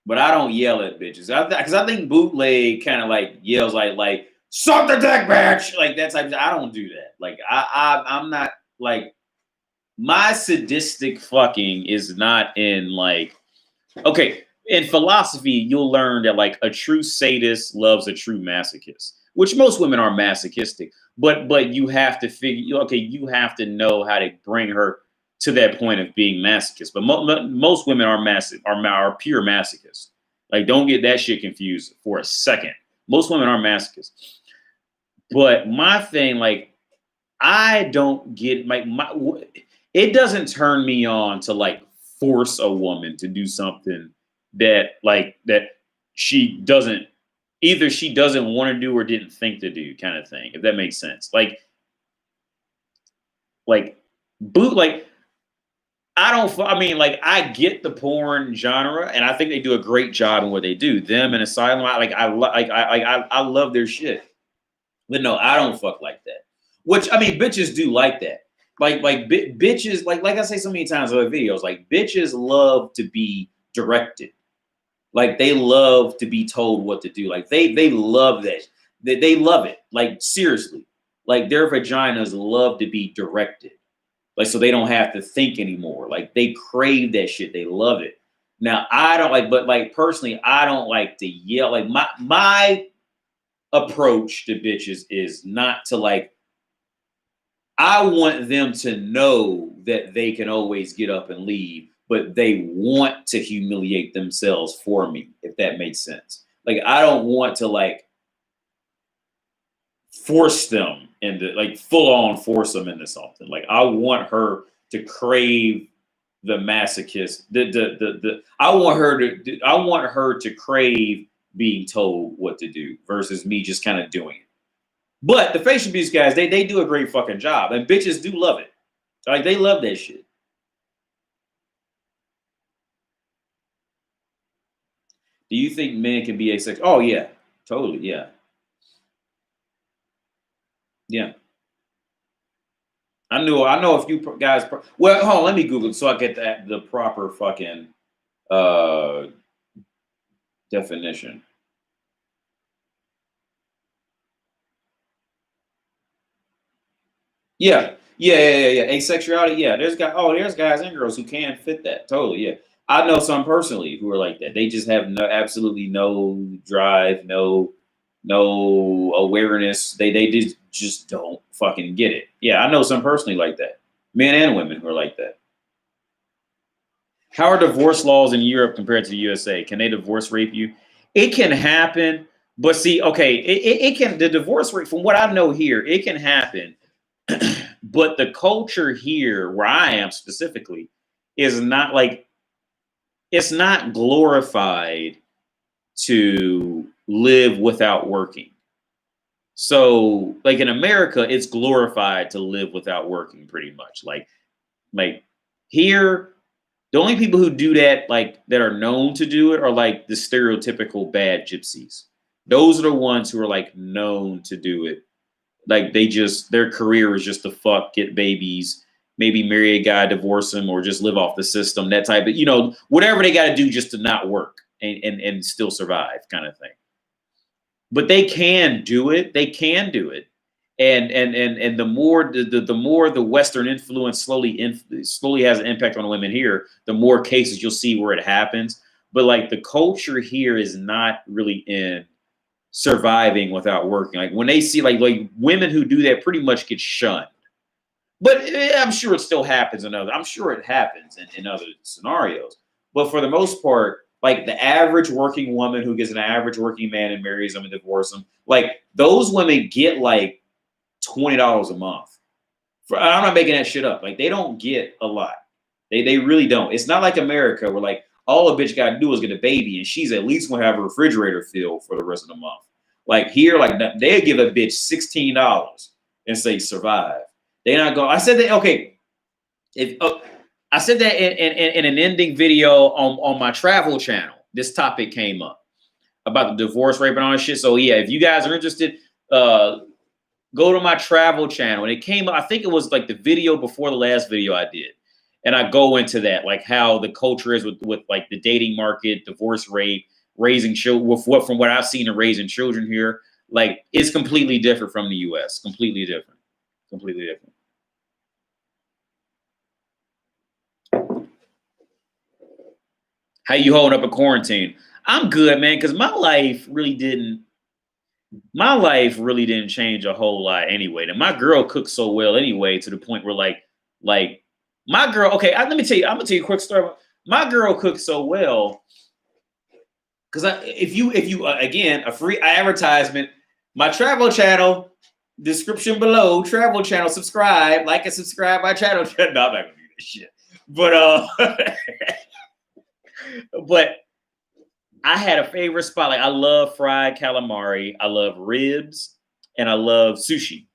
but I don't yell at bitches. Because I think bootleg kind of like yells like suck the dick, bitch, like that type. I don't do that. Like I'm not like my sadistic fucking is not in like okay. In philosophy, you'll learn that like a true sadist loves a true masochist, which most women are masochistic. But you have to figure okay, you have to know how to bring her to that point of being masochists. But most women are pure masochists. Like, don't get that shit confused for a second. Most women are masochists. But my thing, like, I don't get it doesn't turn me on to like force a woman to do something that she doesn't want to do or didn't think to do, kind of thing, if that makes sense. Like I get the porn genre, and I think they do a great job in what they do. Them and Asylum, I love their shit. But no, I don't fuck like that. Which, I mean, bitches do like that. Bitches, like I say so many times in other videos, like, bitches love to be directed. Like, they love to be told what to do. Like, they love that. They love it. Like, seriously. Like, their vaginas love to be directed. Like, so they don't have to think anymore. Like, they crave that shit. They love it. Now, I don't like, but like, personally, I don't like to yell. Like, my approach to bitches is not to like, I want them to know that they can always get up and leave, but they want to humiliate themselves for me, if that makes sense. Like, I don't want to like force them into, like, full on force them into something. Like, I want her to crave the masochist. I want her to crave being told what to do versus me just kind of doing it. But the facial abuse guys, they do a great fucking job, and bitches do love it. Like, they love that shit. Do you think men can be asexual? Oh yeah, totally, yeah, yeah. I know a few guys. Well, hold on, let me Google it so I get the proper fucking uh definition. Yeah. Asexuality. Yeah, there's guys and girls who can fit that. Totally. Yeah, I know some personally who are like that. They just have absolutely no drive, no awareness. They just don't fucking get it. Yeah, I know some personally like that. Men and women who are like that. How are divorce laws in Europe compared to the USA? Can they divorce rape you? It can happen, but see, okay, it can, the divorce rate, from what I know here, it can happen. But the culture here, where I am specifically, is not like, it's not glorified to live without working. So, like, in America, it's glorified to live without working, pretty much. Like here, the only people who do that, like, that are known to do it, are like the stereotypical bad gypsies. Those are the ones who are like known to do it. Like, their career is just to fuck, get babies, maybe marry a guy, divorce him, or just live off the system, that type of, whatever they got to do just to not work and still survive, kind of thing. But they can do it. They can do it. And the more the Western influence slowly has an impact on women here, the more cases you'll see where it happens. But like, the culture here is not really in surviving without working. Like, when they see like women who do that, pretty much get shunned. But I'm sure it still happens I'm sure it happens in other scenarios. But for the most part, like, the average working woman who gets an average working man and marries him and divorces him, like, those women get like $20 a month. I'm not making that shit up. Like, they don't get a lot. They really don't. It's not like America, where like all a bitch got to do is get a baby and she's at least gonna have a refrigerator filled for the rest of the month. Like, here, like, they give a bitch $16 and say survive. They not go. I said that, okay. I said that in an ending video on my travel channel. This topic came up about the divorce, rape, and all that shit. So yeah, if you guys are interested, go to my travel channel. And it came up, I think it was like the video before the last video I did. And I go into that, like, how the culture is with like the dating market, divorce rate, raising children, from what I've seen in raising children here. Like, it's completely different from the US. Completely different. Completely different. How you holding up a quarantine? I'm good, man, because my life really didn't change a whole lot anyway. And my girl cooks so well anyway, to the point where like My girl, okay, let me tell you, I'm gonna tell you a quick story. My girl cooks so well because if you again, a free advertisement, my travel channel description below, travel channel, subscribe, like and subscribe my channel. No, I'm not gonna do this shit. But but I had a favorite spot. Like I love fried calamari, I love ribs, and I love sushi.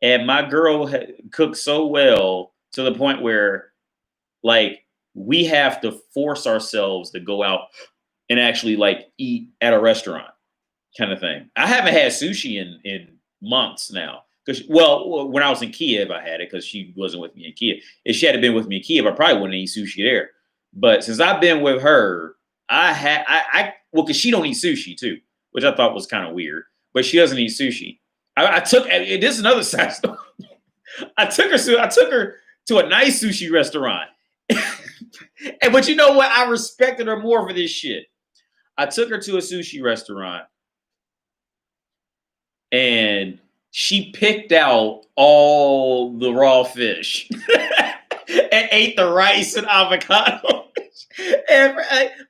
And my girl cooks so well to the point where, like, we have to force ourselves to go out and actually like eat at a restaurant, kind of thing. I haven't had sushi in months now. Because when I was in Kiev, I had it because she wasn't with me in Kiev. If she had been with me in Kiev, I probably wouldn't eat sushi there. But since I've been with her, because she don't eat sushi too, which I thought was kind of weird. But she doesn't eat sushi. This is another side story. I took her to a nice sushi restaurant. But you know what? I respected her more for this shit. I took her to a sushi restaurant and she picked out all the raw fish and ate the rice and avocado.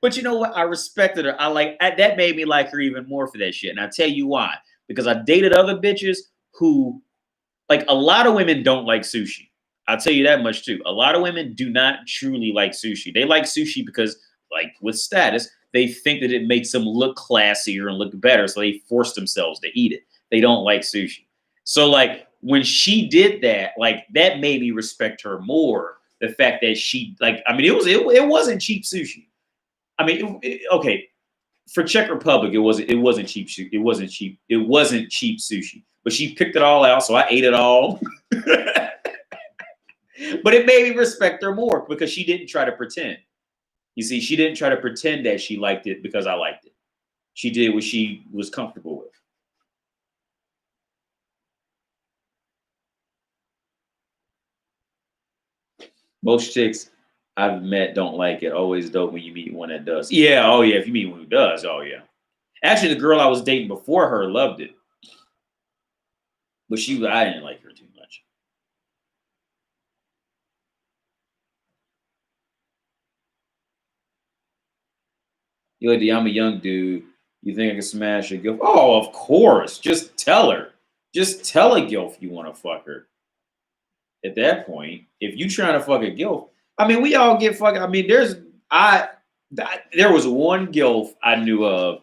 But you know what? I respected her. That made me like her even more for that shit. And I tell you why. Because I dated other bitches who, like, a lot of women don't like sushi. I'll tell you that much too. A lot of women do not truly like sushi. They like sushi because, like with status, they think that it makes them look classier and look better. So they force themselves to eat it. They don't like sushi. So like when she did that, like that made me respect her more. The fact that she, like, I mean, it wasn't cheap sushi. I mean, okay, for Czech Republic, it wasn't cheap. It wasn't cheap. It wasn't cheap sushi. But she picked it all out, so I ate it all. But it made me respect her more because she didn't try to pretend. You see, she didn't try to pretend that she liked it because I liked it. She did what she was comfortable with. Most chicks I've met don't like it. Always dope when you meet one that does. Yeah, oh yeah. If you meet one who does, oh yeah. Actually, the girl I was dating before her loved it, but I didn't like her too much. You like, I'm a young dude. You think I can smash a gilf? Oh, of course. Just tell her. Just tell a gilf you want to fuck her. At that point, if you trying to fuck a gilf, I mean, we all get fucking. I mean, there was one gilf I knew of,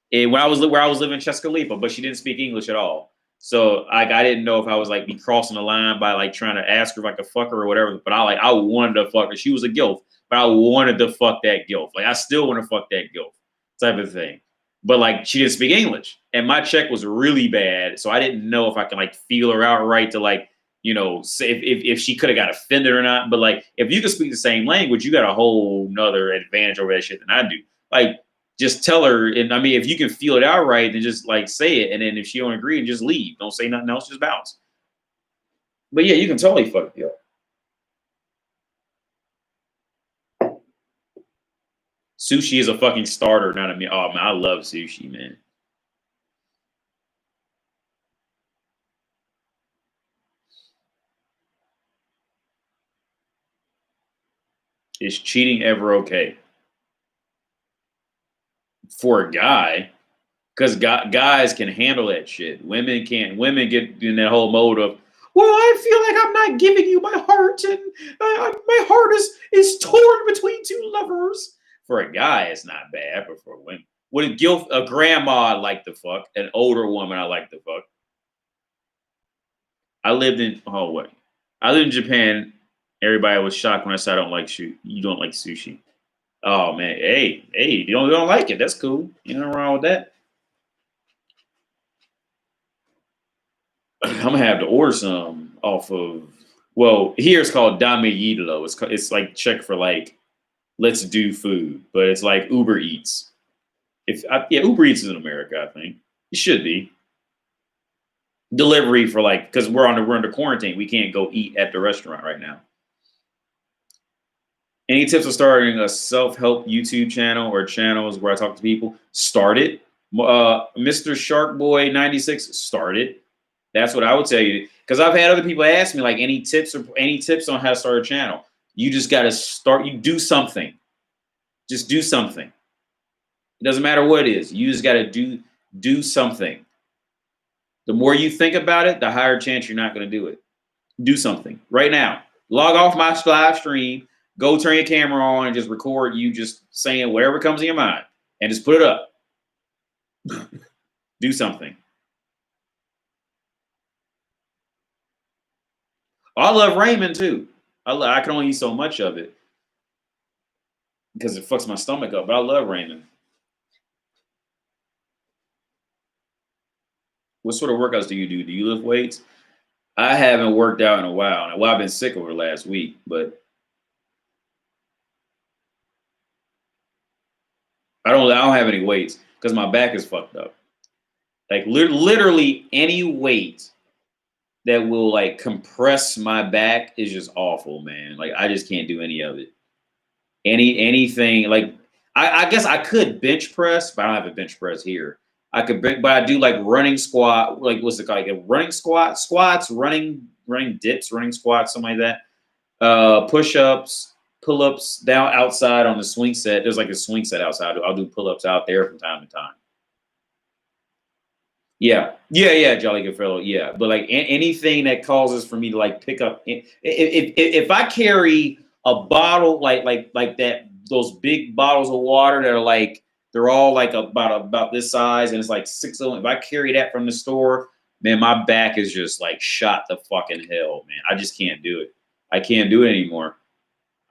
when I was living in Chescalipa, but she didn't speak English at all. So I didn't know if I was like be crossing the line by like trying to ask her if I could fuck her or whatever. But I wanted to fuck her. She was a gilf, but I wanted to fuck that gilf. Like I still want to fuck that gilf, type of thing. But like she didn't speak English, and my Czech was really bad, so I didn't know if I could like feel her out right to like, you know, say if she could have got offended or not. But like if you can speak the same language, you got a whole nother advantage over that shit than I do. Like just tell her, and I mean if you can feel it out right, then just like say it, and then if she don't agree, just leave. Don't say nothing else, just bounce. But yeah, you can totally fuck it up. Sushi is a fucking starter, not a meal. Oh man, I love sushi, man. Is cheating ever okay for a guy? Because guys can handle that shit. Women can't. Women get in that whole mode of, well, I feel like I'm not giving you my heart, and my heart is torn between two lovers. For a guy, it's not bad, but for women, with a grandma I like to fuck, an older woman I like to fuck. I lived in I lived in Japan. Everybody was shocked when I said I don't like you don't like sushi. Oh man, hey, you don't like it. That's cool. You nothing wrong with that. I'm gonna have to order some off of. Well, here it's called Dame Yidalo. It's like check for like let's do food, but it's like Uber Eats. Uber Eats is in America. I think it should be delivery for like because we're under quarantine. We can't go eat at the restaurant right now. Any tips on starting a self-help YouTube channel or channels where I talk to people? Start it. Mr. Shark Boy 96 started. That's what I would tell you. Because I've had other people ask me like any tips on how to start a channel. You just got to start. You do something. Just do something. It doesn't matter what it is. You just got to do something. The more you think about it, the higher chance you're not going to do it. Do something right now. Log off my live stream. Go turn your camera on and just record you just saying whatever comes in your mind and just put it up. Do something. I love ramen too. I can only eat so much of it because it fucks my stomach up, but I love ramen. What sort of workouts do you do? Do you lift weights? I haven't worked out in a while. Well, I've been sick over the last week, but I don't have any weights because my back is fucked up. Like literally any weight that will like compress my back is just awful, man. Like I just can't do any of it. Anything like I guess I could bench press, but I don't have a bench press here. I could, but I do like running squat, like what's it called? Like a running squats, running dips, running squats, something like that. Push-ups, pull-ups down outside on the swing set. There's like a swing set outside. I'll do pull-ups out there from time to time. Yeah, jolly good fellow. Yeah, but like anything that causes for me to like pick up. If I carry a bottle like that, those big bottles of water that are like they're all like about this size and it's like 6 of them. If I carry that from the store, man, my back is just like shot to fucking hell, man. I just can't do it. I can't do it anymore.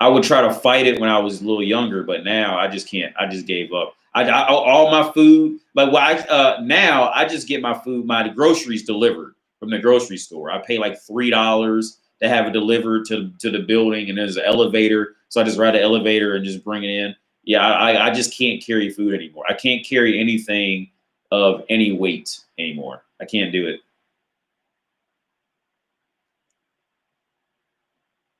I would try to fight it when I was a little younger, but now I just can't. I just gave up. All my food, like now I just get my food, my groceries delivered from the grocery store. I pay like $3 to have it delivered to the building, and there's an elevator, so I just ride the elevator and just bring it in. Yeah, I just can't carry food anymore. I can't carry anything of any weight anymore. I can't do it.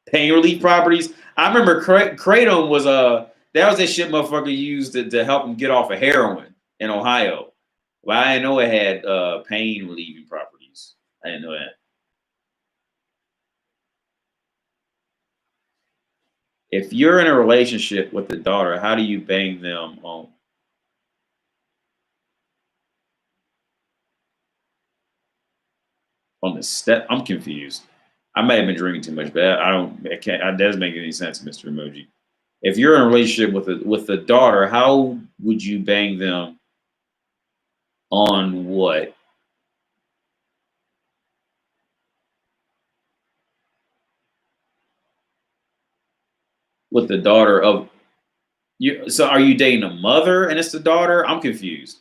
Pain relief properties. I remember kratom was that was that shit motherfucker used to help him get off of heroin in Ohio. Well, I didn't know it had pain relieving properties. I didn't know that. If you're in a relationship with the daughter, how do you bang them on the step? I'm confused. I may have been drinking too much, but that doesn't make any sense, Mr. Emoji. If you're in a relationship with the daughter, how would you bang them on what? With the daughter of you. So are you dating a mother and it's the daughter? I'm confused.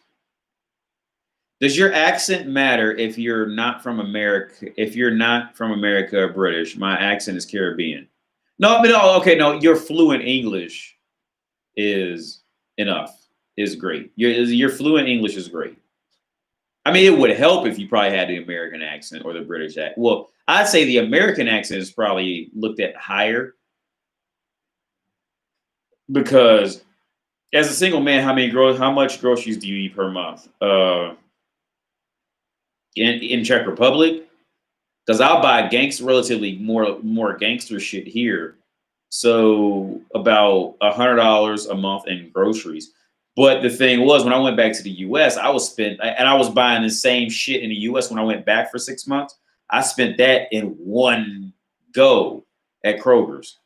Does your accent matter if you're not from America? If you're not from America or British, my accent is Caribbean. No, okay, no, your fluent English is enough. Is great. Your fluent English is great. I mean, it would help if you probably had the American accent or the British accent. Well, I'd say the American accent is probably looked at higher because as a single man, how much groceries do you eat per month? In Czech Republic, because I'll buy relatively more gangster shit here. So about $100 a month in groceries. But the thing was, when I went back to the US, I was buying the same shit in the US when I went back for 6 months. I spent that in one go at Kroger's.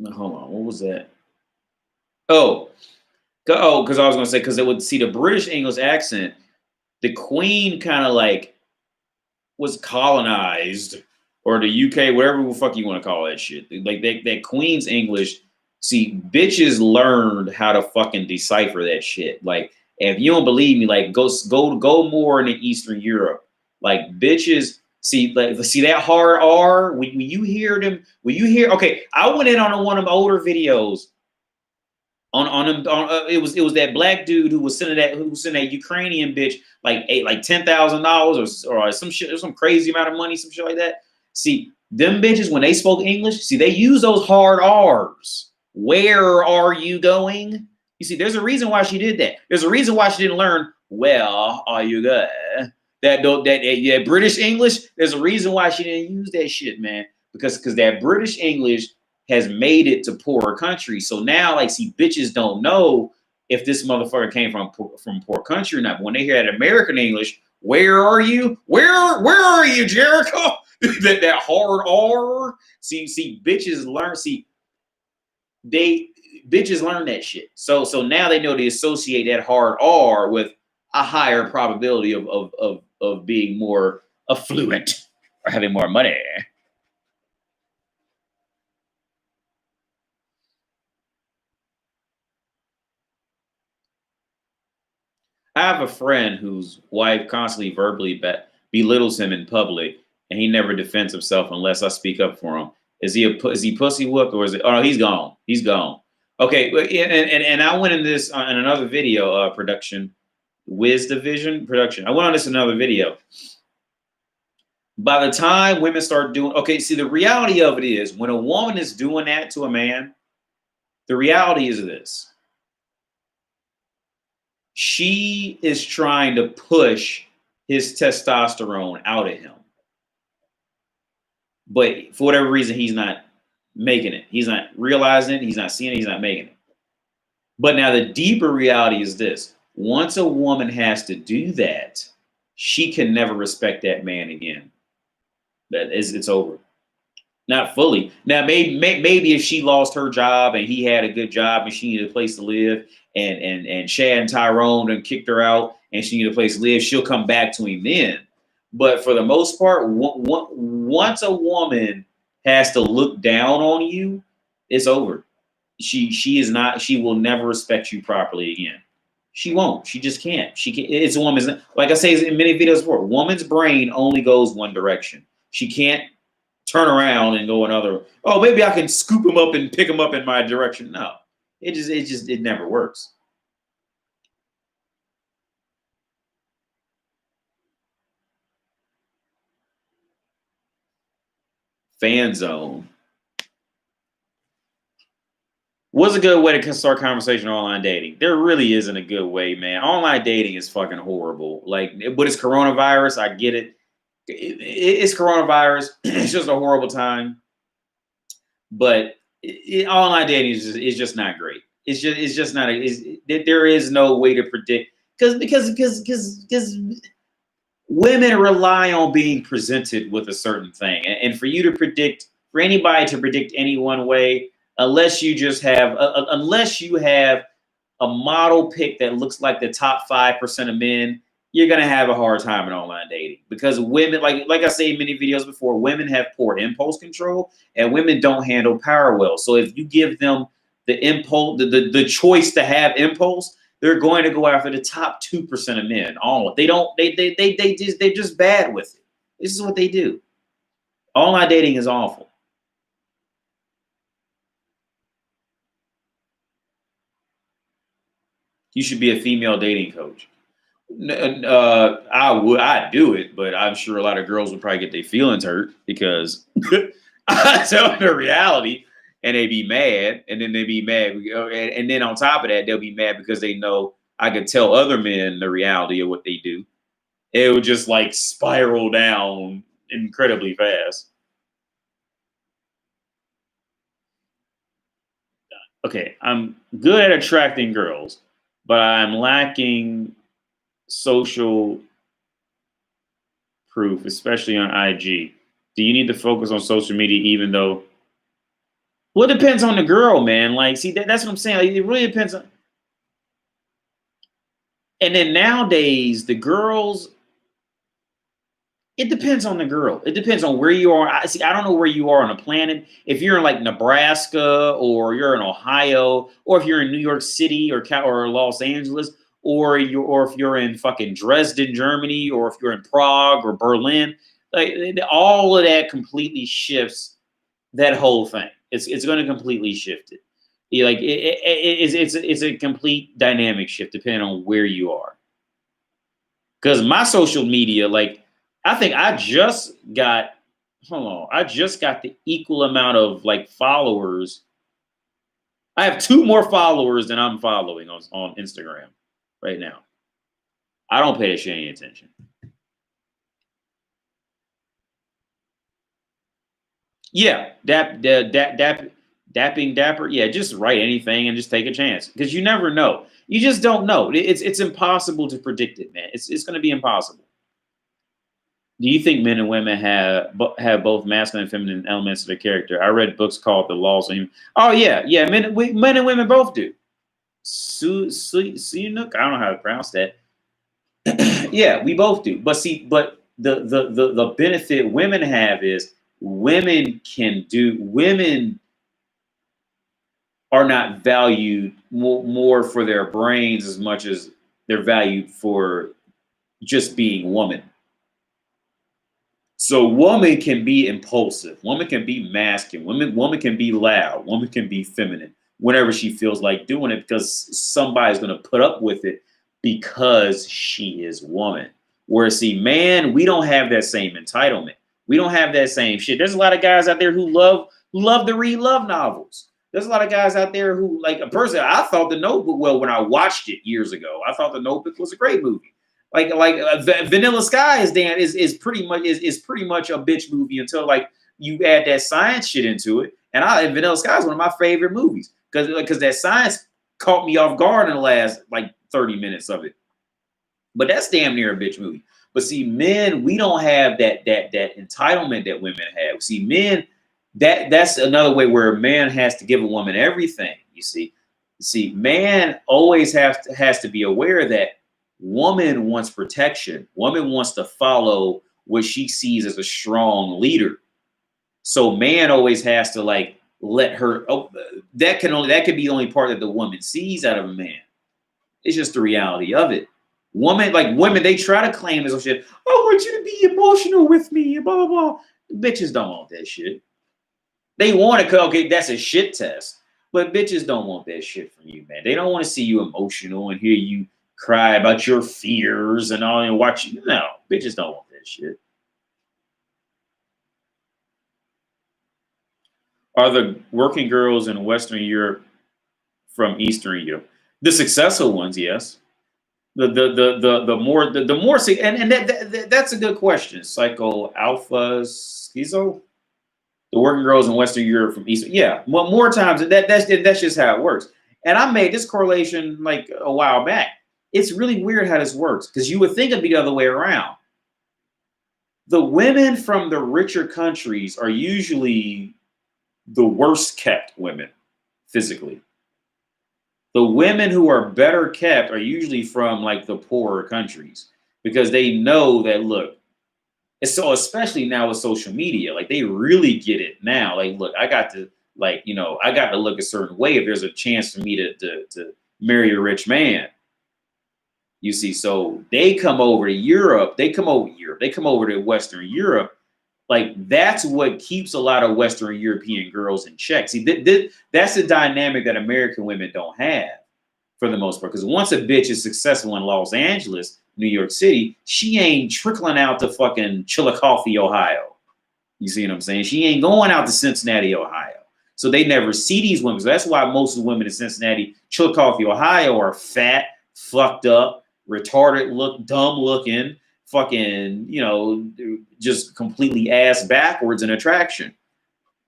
Hold on, what was that? Because I was going to say, because it would see the British English accent, the Queen kind of like was colonized, or the UK, whatever the fuck you want to call that shit. Like that Queen's English, see, bitches learned how to fucking decipher that shit. Like, if you don't believe me, like go more into Eastern Europe. Like bitches see that hard R when you hear them. Okay, I went in on one of the older videos. It was that black dude who was sending that Ukrainian bitch like $10,000 or some shit, or some crazy amount of money, some shit like that. See, them bitches, when they spoke English, see, they use those hard R's. Where are you going? You see, there's a reason why she did that. There's a reason why she didn't learn well, are you good? That British English, there's a reason why she didn't use that shit, man. Because that British English has made it to poorer countries. So now, like, see, bitches don't know if this motherfucker came from poor country or not. But when they hear that American English, where are you? Where are you, Jericho? that hard R. See, bitches learn. See, bitches learn that shit. So now they know to associate that hard R with a higher probability of being more affluent or having more money. I have a friend whose wife constantly verbally belittles him in public, and he never defends himself unless I speak up for him. Is he pussy whooped, or is it? Oh, no, he's gone. He's gone. Okay, and I went in this in another video production, Wiz Division production. I went on this in another video. By the time women start doing, okay, see, the reality of it is when a woman is doing that to a man, the reality is this. She is trying to push his testosterone out of him. But for whatever reason, he's not making it. He's not realizing it. He's not seeing it. He's not making it. But now the deeper reality is this. Once a woman has to do that, she can never respect that man again. It's over. Not fully. Now, maybe if she lost her job and he had a good job and she needed a place to live, and Chad and Tyrone done kicked her out and she needed a place to live, she'll come back to him then. But for the most part, once a woman has to look down on you, it's over. She is not. She will never respect you properly again. She won't. She just can't. She can. It's a woman's. Like I say in many videos before, woman's brain only goes one direction. She can't turn around and go another. Oh, maybe I can scoop him up and pick him up in my direction. No, it never works. Fan zone. What's a good way to start conversation online dating? There really isn't a good way, man. Online dating is fucking horrible. Like, but it's coronavirus. I get it. It's coronavirus. It's just a horrible time. But online dating is just not great. It's just not. There is no way to predict because women rely on being presented with a certain thing, and for you to predict, for anybody to predict any one way, unless you just have unless you have a model pick that looks like the top 5% of men, you're gonna have a hard time in online dating because women, like I say in many videos before, women have poor impulse control and women don't handle power well. So if you give them the impulse, the choice to have impulse, they're going to go after the top 2% of men. All they don't, they're just bad with it. This is what they do. Online dating is awful. You should be a female dating coach. I'd do it, but I'm sure a lot of girls would probably get their feelings hurt because I tell them the reality and they be mad, and then they be mad, and then on top of that, they'll be mad because they know I could tell other men the reality of what they do. It would just like spiral down incredibly fast. Okay, I'm good at attracting girls, but I'm lacking social proof, especially on IG. Do you need to focus on social media even though? Well, it depends on the girl, man. Like, see, that's what I'm saying. Like, it really depends on. And then nowadays, the girls, it depends on the girl. It depends on where you are. I don't know where you are on the planet. If you're in like Nebraska, or you're in Ohio, or if you're in New York City or Los Angeles, or if you're in fucking Dresden, Germany, or if you're in Prague or Berlin, like all of that completely shifts that whole thing. It's going to completely shift it. Like it's a complete dynamic shift depending on where you are. Because my social media, like, I think I just got, hold on, I just got the equal amount of like followers. I have 2 more followers than I'm following on Instagram right now. I don't pay that shit any attention. Yeah, dapping dapper. Yeah, just write anything and just take a chance because you never know. You just don't know. It's impossible to predict it, man. It's going to be impossible. Do you think men and women have both masculine and feminine elements of their character? I read books called The Laws of Human. Oh yeah, men and women both do. Sinook, I don't know how to pronounce that. Yeah, we both do. But see, but the benefit women have is women are not valued more for their brains as much as they're valued for just being woman. So woman can be impulsive, woman can be masculine, woman can be loud, woman can be feminine whenever she feels like doing it because somebody's going to put up with it because she is woman. Whereas see, man, we don't have that same entitlement. We don't have that same shit. There's a lot of guys out there who love to read love novels. There's a lot of guys out there who like a person. I thought The Notebook. Well, when I watched it years ago, I thought The Notebook was a great movie. Vanilla Sky is pretty much a bitch movie until like you add that science shit into it. And Vanilla Sky is one of my favorite movies because that science caught me off guard in the last like 30 minutes of it. But that's damn near a bitch movie. But see, men, we don't have that entitlement that women have. See, men, that's another way where a man has to give a woman everything. You see, man always has to be aware that woman wants protection. Woman wants to follow what she sees as a strong leader. So man always has to like let her. Oh, that could be the only part that the woman sees out of a man. It's just the reality of it. Women, they try to claim this shit. I want you to be emotional with me, blah blah blah. Bitches don't want that shit. They want it. Okay, that's a shit test. But bitches don't want that shit from you, man. They don't want to see you emotional and hear you cry about your fears and all and watch you. No, bitches don't want that shit. Are the working girls in Western Europe from Eastern Europe? The successful ones, yes. The more that's a good question. Psycho alphas, schizo. The working girls in Western Europe from Eastern, yeah. More times that's just how it works. And I made this correlation like a while back. It's really weird how this works because you would think it'd be the other way around. The women from the richer countries are usually the worst kept women physically. The women who are better kept are usually from like the poorer countries because they know that, look, it's so especially now with social media, like they really get it now. Like, look, I got to look a certain way if there's a chance for me to marry a rich man. You see, so they come over to Europe, they come over to Western Europe. Like that's what keeps a lot of Western European girls in check. See, that's a dynamic that American women don't have for the most part. Because once a bitch is successful in Los Angeles, New York City, she ain't trickling out to fucking Chillicothe, Ohio. You see what I'm saying? She ain't going out to Cincinnati, Ohio. So they never see these women. So that's why most of the women in Cincinnati, Chillicothe, Ohio are fat, fucked up, retarded, dumb looking, fucking, just completely ass backwards in attraction.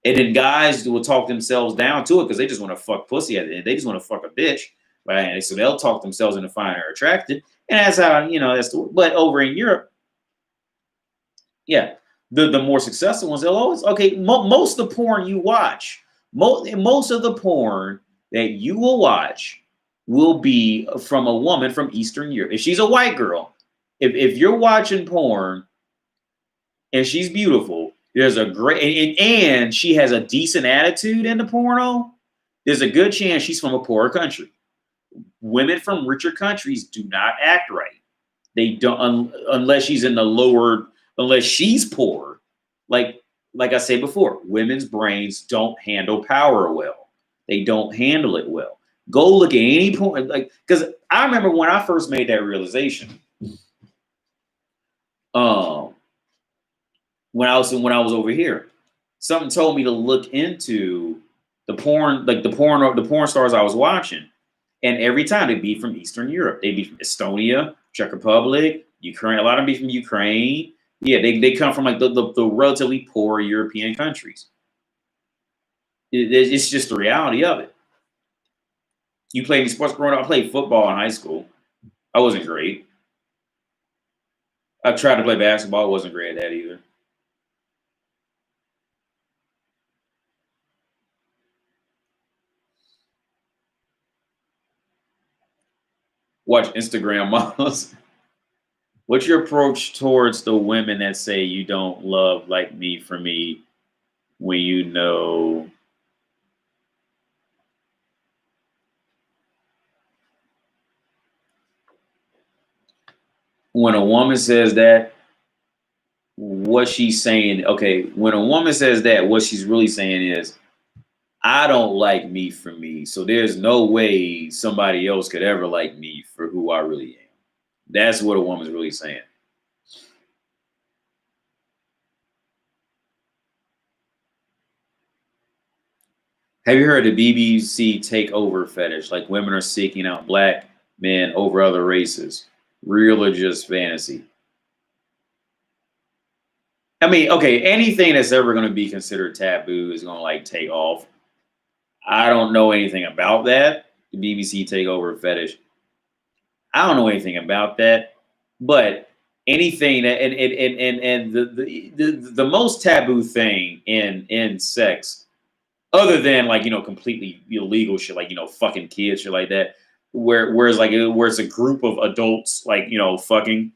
And then guys will talk themselves down to it because they just want to fuck pussy at the end. They just want to fuck a bitch. Right? So they'll talk themselves into finding her attractive. And that's how, but over in Europe, yeah, the more successful ones, they'll always, okay, most of the porn you watch, most of the porn that you will watch will be from a woman from Eastern Europe. If she's a white girl, if you're watching porn and she's beautiful, there's a great, and she has a decent attitude in the porno, there's a good chance she's from a poorer country. Women from richer countries do not act right. They don't unless she's in the lower, unless she's poor. Like I said before, women's brains don't handle power well. They don't handle it well. Go look at any point, like, because I remember when I first made that realization. When I was over here, something told me to look into the porn, like the porn stars I was watching. And every time they'd be from Eastern Europe, they'd be from Estonia, Czech Republic, Ukraine. A lot of them be from Ukraine. Yeah, they come from like the relatively poor European countries. It's just the reality of it. You played any sports growing up? I played football in high school. I wasn't great. I tried to play basketball. I wasn't great at that either. Watch Instagram models. What's your approach towards the women that say you don't love like me for me when you know? When a woman says that, what she's saying, okay, when a woman says that, what she's really saying is, I don't like me for me. So there's no way somebody else could ever like me for who I really am. That's what a woman's really saying. Have you heard the BBC takeover fetish? Like women are seeking out black men over other races. Real or just fantasy? I mean, okay, anything that's ever going to be considered taboo is going to like take off. I don't know anything about that. The BBC takeover fetish. I don't know anything about that, but anything that and the most taboo thing in sex, other than like completely illegal shit like fucking kids shit like that, whereas like where it's a group of adults like fucking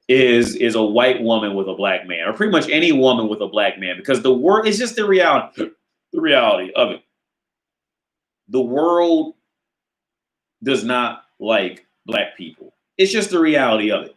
is a white woman with a black man, or pretty much any woman with a black man, because the world is just the reality of it. The world does not like black people. It's just the reality of it.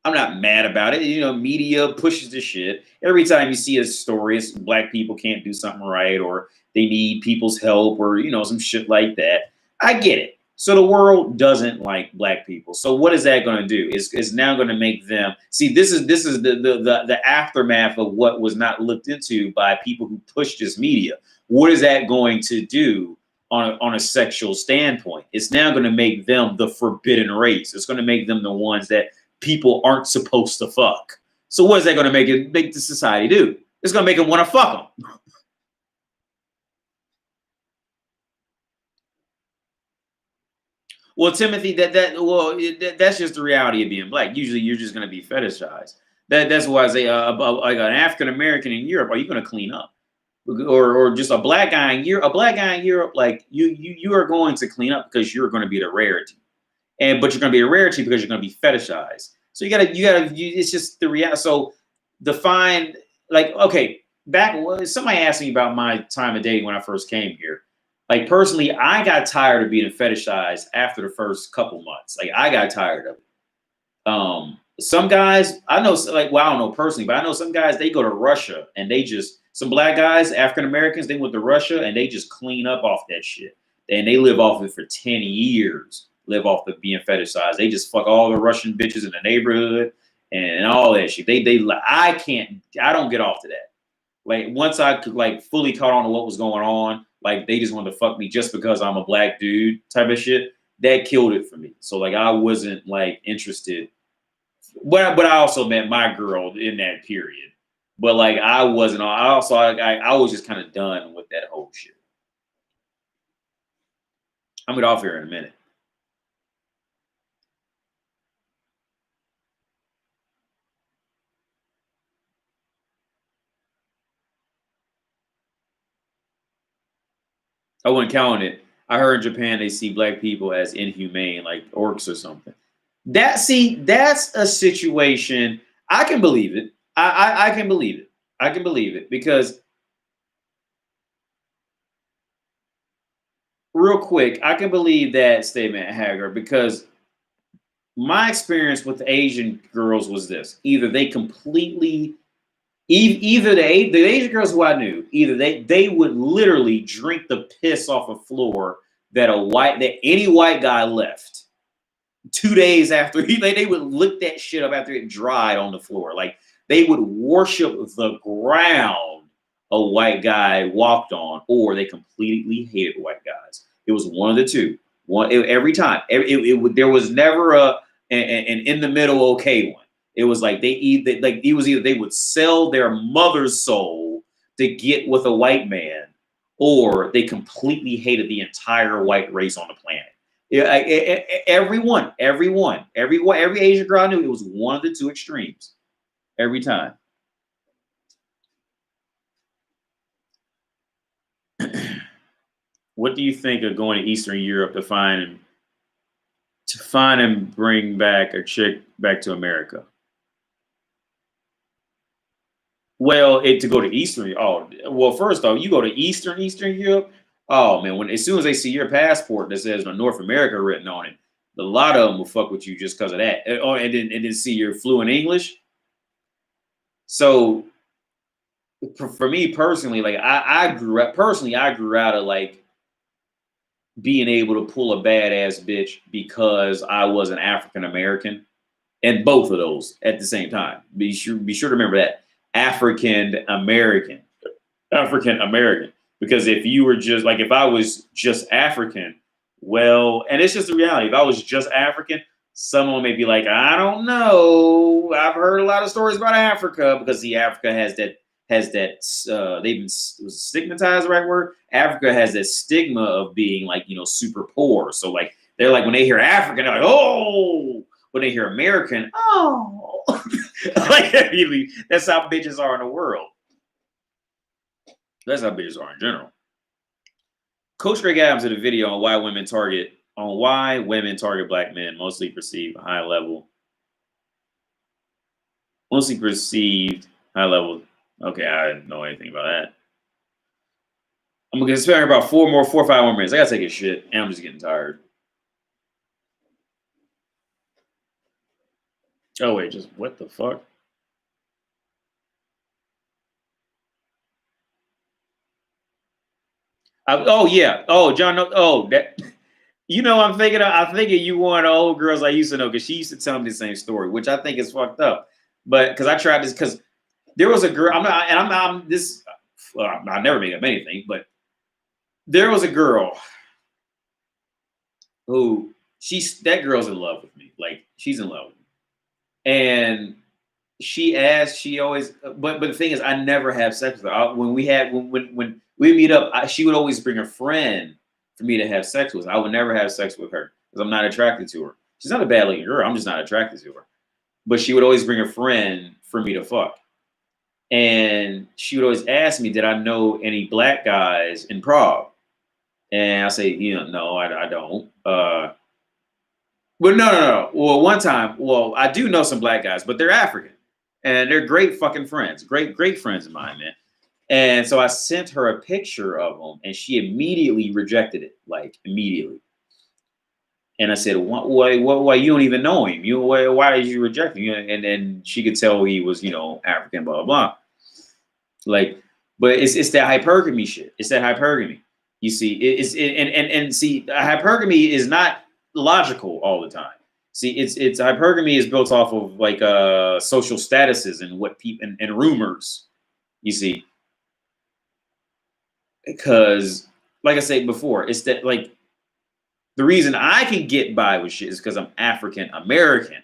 I'm not mad about it. Media pushes the shit. Every time you see a story, it's black people can't do something right, or they need people's help, or some shit like that. I get it. So the world doesn't like black people. So what is that going to do? It's now going to make them see. This is the aftermath of what was not looked into by people who push this media. What is that going to do on a sexual standpoint? It's now going to make them the forbidden race. It's going to make them the ones that people aren't supposed to fuck. So what is that going to make the society do? It's going to make them want to fuck them. Well, Timothy, that's just the reality of being black. Usually, you're just going to be fetishized. That's why I say like an African American in Europe, are you going to clean up? Or just a black guy in Europe? A black guy in Europe, like you are going to clean up because you're going to be the rarity, but you're going to be a rarity because you're going to be fetishized. So it's just the reality. So define, like, okay, somebody asked me about my time of dating when I first came here. Like personally, I got tired of being fetishized after the first couple months. Like I got tired of it. Some guys I know, like, well, I don't know personally, but I know some guys, they go to Russia and some black guys, African Americans, they went to Russia and they just clean up off that shit. And they live off it for 10 years, live off the being fetishized. They just fuck all the Russian bitches in the neighborhood and all that shit. I don't get off to that. Like once I could like fully caught on to what was going on, like they just wanted to fuck me just because I'm a black dude type of shit. That killed it for me. So like I wasn't like interested. But I also met my girl in that period. But like I wasn't. I was just kind of done with that whole shit. I'm gonna get off here in a minute. I wouldn't count it. I heard in Japan they see black people as inhumane, like orcs or something. That's a situation. I can believe it. I can believe it. I can believe it because real quick, I can believe that statement, Hagar, because my experience with Asian girls was this: either they completely, either the Asian girls who I knew, either they would literally drink the piss off a floor that any white guy left 2 days after they would lick that shit up after it dried on the floor. Like they would worship the ground a white guy walked on, or they completely hated white guys. It was one of the two. Every time. There was never and in the middle okay one. It was like it was either they would sell their mother's soul to get with a white man, or they completely hated the entire white race on the planet. Yeah, every Asian girl I knew, it was one of the two extremes every time. What do you think of going to Eastern Europe to find and bring back a chick back to America? Well, to go to Eastern, well, first off, you go to Eastern Europe. Oh man, as soon as they see your passport that says North America written on it, a lot of them will fuck with you just because of that. Oh, and then see you're fluent English. So for me personally, like I grew out of like being able to pull a badass bitch because I was an African American, and both of those at the same time. Be sure to remember that African American, because if you were just like, if I was just African, well, and it's just the reality. If I was just African, someone may be like, I don't know. I've heard a lot of stories about Africa, because the Africa has that they've been stigmatized, the right word. Africa has that stigma of being like, super poor. So like, they're like, when they hear African, they're like, oh. When they hear American, oh. Like, that's how bitches are in the world. That's how bitches are in general. Coach Greg Adams did a video on why women target black men, mostly perceived high level. Okay, I didn't know anything about that. I'm gonna spend about 4 or 5 more minutes. I gotta take a shit, and I'm just getting tired. Oh wait, just what the fuck? Oh yeah. Oh John. Oh that. I'm thinking you one of the old girls I used to know, because she used to tell me the same story, which I think is fucked up. But because I tried this, because there was a girl. I never made up anything, but there was a girl who that girl's in love with me. Like, she's in love with me, and she always. But the thing is, I never have sex with her. When we meet up, she would always bring a friend for me to have sex with. I would never have sex with her because I'm not attracted to her. She's not a bad looking girl. I'm just not attracted to her. But she would always bring a friend for me to fuck. And she would always ask me, did I know any black guys in Prague? And I say, no, I don't. But no. Well, one time, I do know some black guys, but they're African. And they're great fucking friends. Great friends of mine, man. And so I sent her a picture of them, and she immediately rejected it, like immediately. And I said, why you don't even know him? Why did you reject him? And then she could tell he was, African, blah, blah, blah. Like, but it's that hypergamy shit. It's that hypergamy. You see, see, hypergamy is not logical all the time. See, it's hypergamy is built off of like social statuses and what people and rumors. You see, because like I said before, it's that like the reason I can get by with shit is because I'm African American,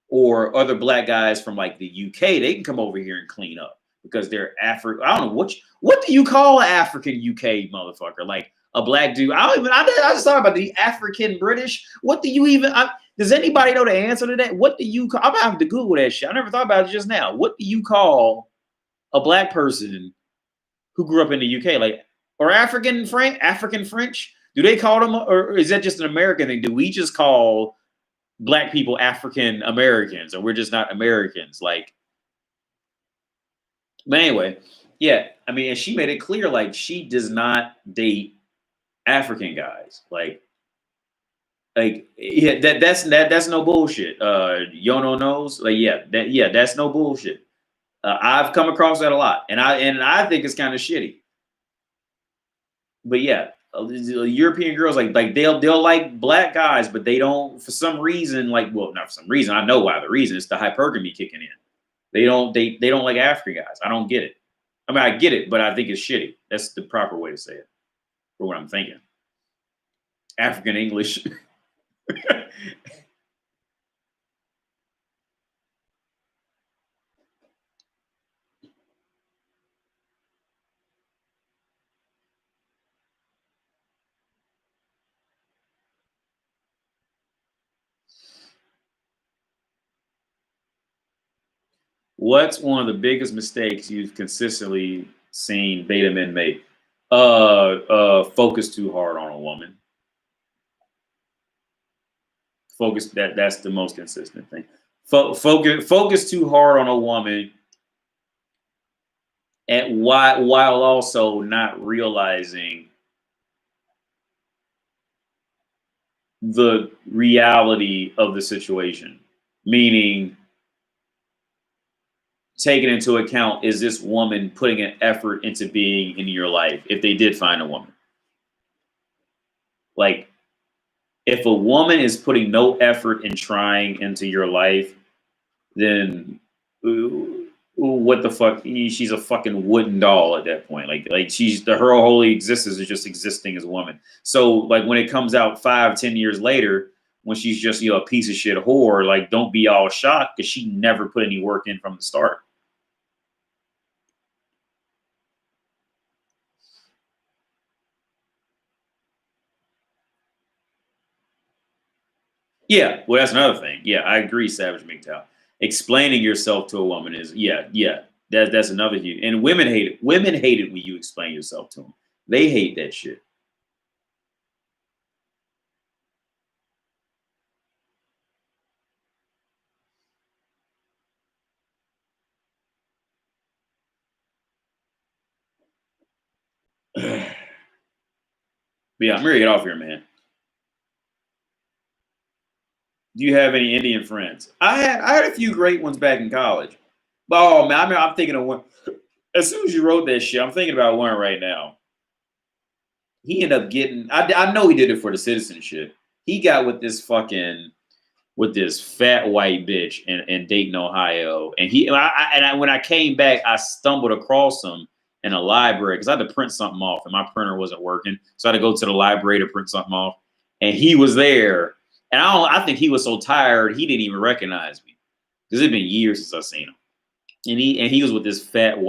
or other black guys from like the UK. They can come over here and clean up because they're African. I don't know what do you call an African UK motherfucker? Like a black dude. I just thought about the African British. What do you even? Does anybody know the answer to that? What do you call? I'm gonna have to Google that shit. I never thought about it just now. What do you call a black person who grew up in the UK, like, or African French? Do they call them, or is that just an American thing? Do we just call black people African Americans, or we're just not Americans? Like, but anyway, yeah. I mean, and she made it clear, like, she does not date African guys. Like, yeah, that's no bullshit. Yono knows, like, that's no bullshit. I've come across that a lot, and I think it's kind of shitty. But yeah, European girls like they'll like black guys, but they don't, for some reason, like, well, not for some reason. I know why. The reason is the hypergamy kicking in. They don't like African guys. I don't get it. I mean, I get it, but I think it's shitty. That's the proper way to say it for what I'm thinking. African English. What's one of the biggest mistakes you've consistently seen beta men make? Focus too hard on a woman. That's the most consistent thing. Focus too hard on a woman, and while also not realizing the reality of the situation. Meaning, taking into account, is this woman putting an effort into being in your life if they did find a woman? Like, if a woman is putting no effort in trying into your life, then what the fuck? She's a fucking wooden doll at that point. Like her whole existence is just existing as a woman. So like when it comes out 5-10 years later, when she's just a piece of shit whore, like don't be all shocked because she never put any work in from the start. Yeah, well, that's another thing. Yeah, I agree, Savage MGTOW. Explaining yourself to a woman is that's another huge. And women hate it. Women hate it when you explain yourself to them. They hate that shit. Yeah, I'm ready to get off here, man. Do you have any Indian friends? I had a few great ones back in college. Oh man, I'm thinking of one. As soon as you wrote that shit, I'm thinking about one right now. He ended up getting. I know he did it for the citizenship. He got with this fat white bitch in Dayton, Ohio, and when I came back, I stumbled across him in a library because I had to print something off, and my printer wasn't working, so I had to go to the library to print something off, and he was there, and I think he was so tired he didn't even recognize me because it'd been years since I seen him. And he was with this fat,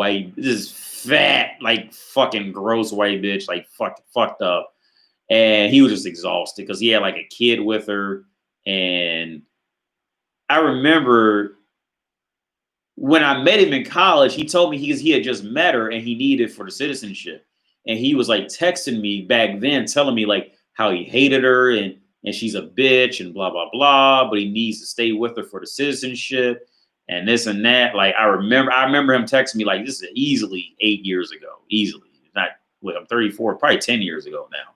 like fucking gross white bitch, like fucked up. And he was just exhausted because he had like a kid with her. And I remember when I met him in college, he told me he had just met her and he needed it for the citizenship. And he was like texting me back then, telling me like how he hated her and she's a bitch and blah, blah, blah, but he needs to stay with her for the citizenship and this and that. Like I remember him texting me like this is easily 8 years ago. Easily. Not well, I'm 34, probably 10 years ago now.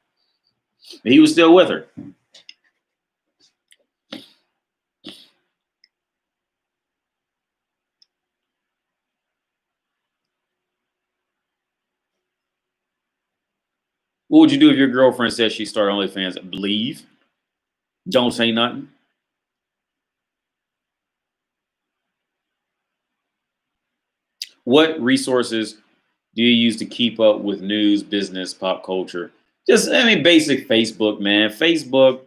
But he was still with her. What would you do if your girlfriend says she started OnlyFans? Leave. Don't say nothing. What resources do you use to keep up with news, business, pop culture? Just, basic Facebook, man. Facebook,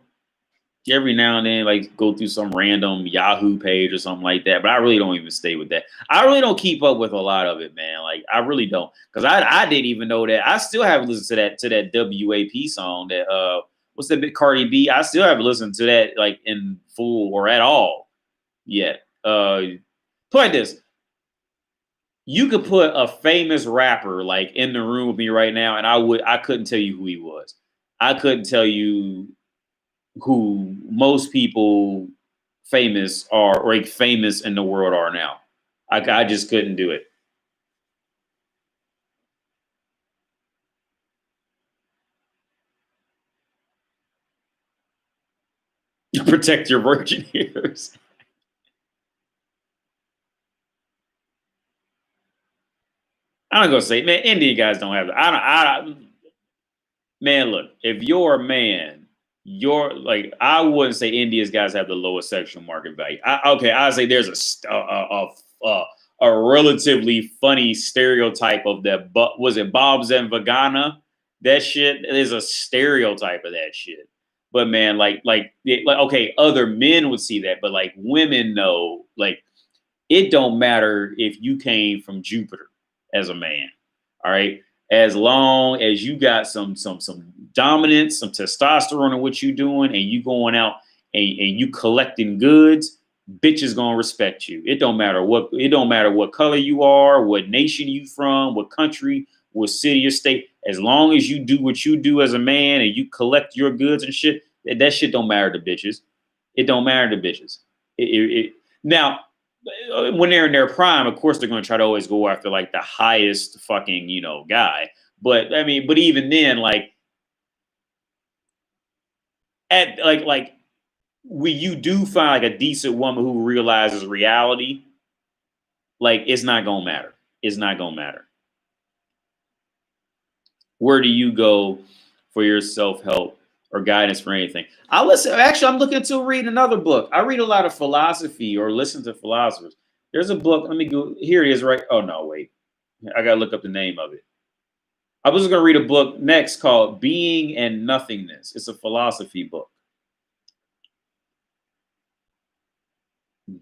every now and then, like, go through some random Yahoo page or something like that. But I really don't even stay with that. I really don't keep up with a lot of it, man. Like, I really don't. Because I didn't even know that. I still haven't listened to that WAP song that, what's that bit Cardi B? I still haven't listened to that, like, in full or at all yet. Put like this. You could put a famous rapper like in the room with me right now, and I couldn't tell you who he was. I couldn't tell you who most people famous are or like famous in the world are now. I just couldn't do it. Protect your virgin ears. I'm not gonna say, man, Indian guys don't have. Man, look, if you're a man, you're like, I wouldn't say India's guys have the lowest sexual market value. I'd say there's a relatively funny stereotype of that. But was it Bob's and Vagana? That shit is a stereotype of that shit. But man, okay, other men would see that, but like women know, like it don't matter if you came from Jupiter as a man. All right. As long as you got some dominance, some testosterone in what you doing, and you going out and you collecting goods, bitches gonna respect you. It don't matter what color you are, what nation you from, what country, what city or state. As long as you do what you do as a man and you collect your goods and shit, that shit don't matter to bitches. It don't matter to bitches. Now, when they're in their prime, of course they're gonna try to always go after like the highest fucking guy. But I mean, but even then, like at like when you do find like a decent woman who realizes reality, like it's not gonna matter. It's not gonna matter. Where do you go for your self-help or guidance for anything? I listen. Actually, I'm looking to read another book. I read a lot of philosophy or listen to philosophers. There's a book. Let me go. Here it is. Right. Oh no, wait. I gotta look up the name of it. I was gonna read a book next called "Being and Nothingness." It's a philosophy book.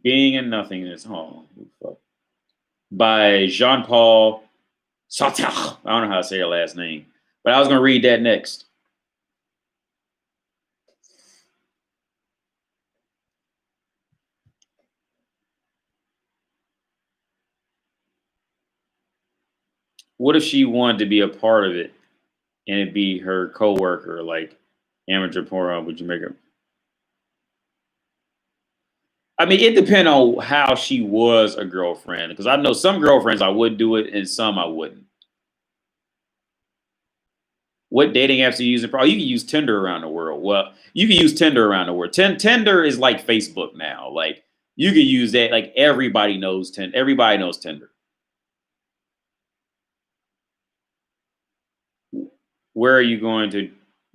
Being and Nothingness. Oh, fuck. By Jean-Paul Sartre. I don't know how to say her last name, but I was gonna read that next. What if she wanted to be a part of it and it be her coworker, like amateur porn? Would you make her? I mean, it depends on how she was a girlfriend, because I know some girlfriends I would do it and some I wouldn't. What dating apps are you using? Probably you can use Tinder around the world. Well, you can use Tinder around the world. Tinder is like Facebook now. Like you can use that. Like everybody knows Tinder. Everybody knows Tinder. Where are you going to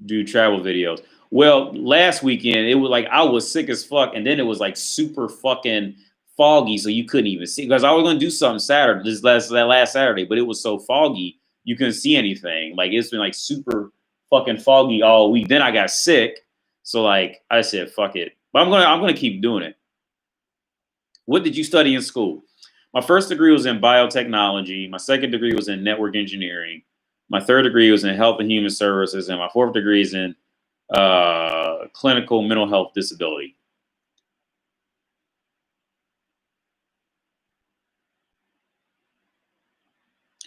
do travel videos? Well, last weekend it was like I was sick as fuck, and then it was like super fucking foggy, so you couldn't even see. Because I was gonna do something Saturday, that last Saturday, but it was so foggy you couldn't see anything. Like it's been like super fucking foggy all week. Then I got sick, so like I said, fuck it. But I'm gonna keep doing it. What did you study in school? My first degree was in biotechnology. My second degree was in network engineering. My third degree was in health and human services, and my fourth degree is in clinical mental health disability.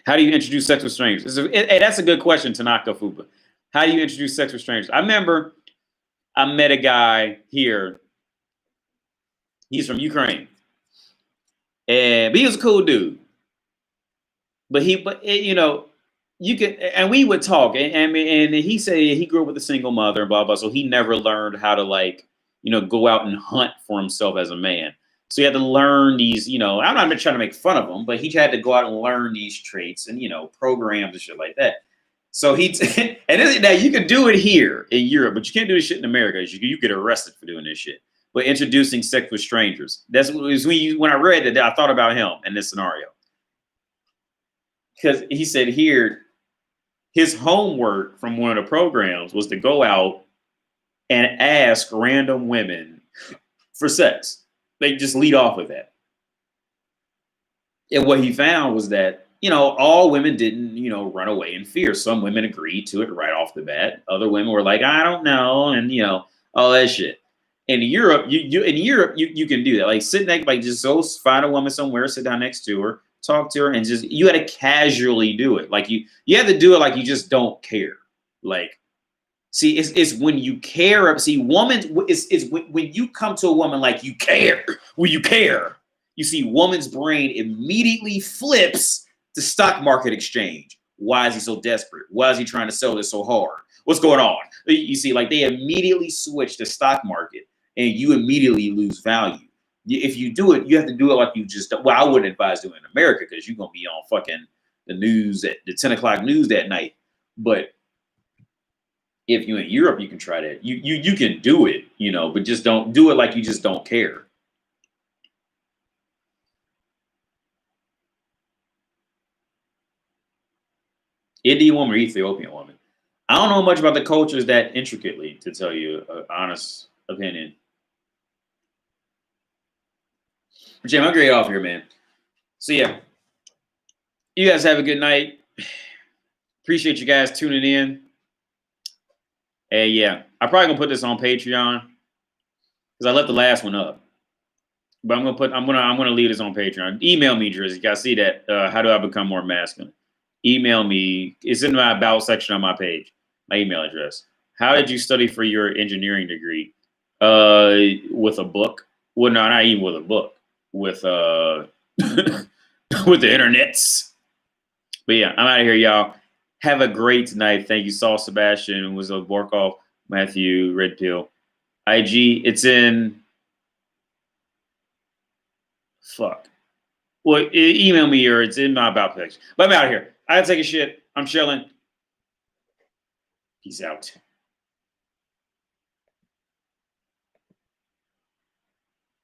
How do you introduce sex with strangers? That's a good question, Tanaka Fuba. How do you introduce sex with strangers? I remember I met a guy here. He's from Ukraine, but he was a cool dude. But you could, and we would talk, and he said he grew up with a single mother and blah blah, so he never learned how to like go out and hunt for himself as a man. So he had to learn these, I'm not trying to make fun of him, but he had to go out and learn these traits and programs and shit like that. So now you can do it here in Europe, but you can't do this shit in America. You get arrested for doing this shit. But introducing sex with strangers. That's what was when I read that I thought about him in this scenario. Because he said here, his homework from one of the programs was to go out and ask random women for sex. They just lead off with that. And what he found was that, all women didn't, run away in fear. Some women agreed to it right off the bat. Other women were like, I don't know. And, all that shit. In Europe, you can do that. Like sit next, like just go find a woman somewhere, sit down next to her, talk to her, and just you had to casually do it. Like you have to do it like you just don't care. Like, see, it's when you care. See, woman, it's when you come to a woman like you care. When you care, you see, woman's brain immediately flips to stock market exchange. Why is he so desperate? Why is he trying to sell this so hard? What's going on? You see, like they immediately switch to stock market, and you immediately lose value. If you do it, you have to do it like you just. Well, I wouldn't advise doing it in America because you're gonna be on fucking the news at the 10 o'clock news that night. But if you're in Europe, you can try that. You can do it, but just don't do it like you just don't care. Indian woman or Ethiopian woman. I don't know much about the cultures that intricately, to tell you an honest opinion. But Jim, I'm great off here, man. So yeah, you guys have a good night. Appreciate you guys tuning in. And yeah, I'm probably gonna put this on Patreon because I left the last one up. But I'm gonna leave this on Patreon. Email me, Drizzy. I see that. How do I become more masculine? Email me. It's in my about section on my page. My email address. How did you study for your engineering degree? With a book. Well, no, not even with a book. With with the internets. But yeah, I'm out of here, y'all. Have a great night. Thank you, Saul Sebastian. Was a Borkov, Matthew, RedPill. IG. It's in. Fuck. Well, email me or it's in my about page. But I'm out of here. I gotta take a shit. I'm chilling. Peace out.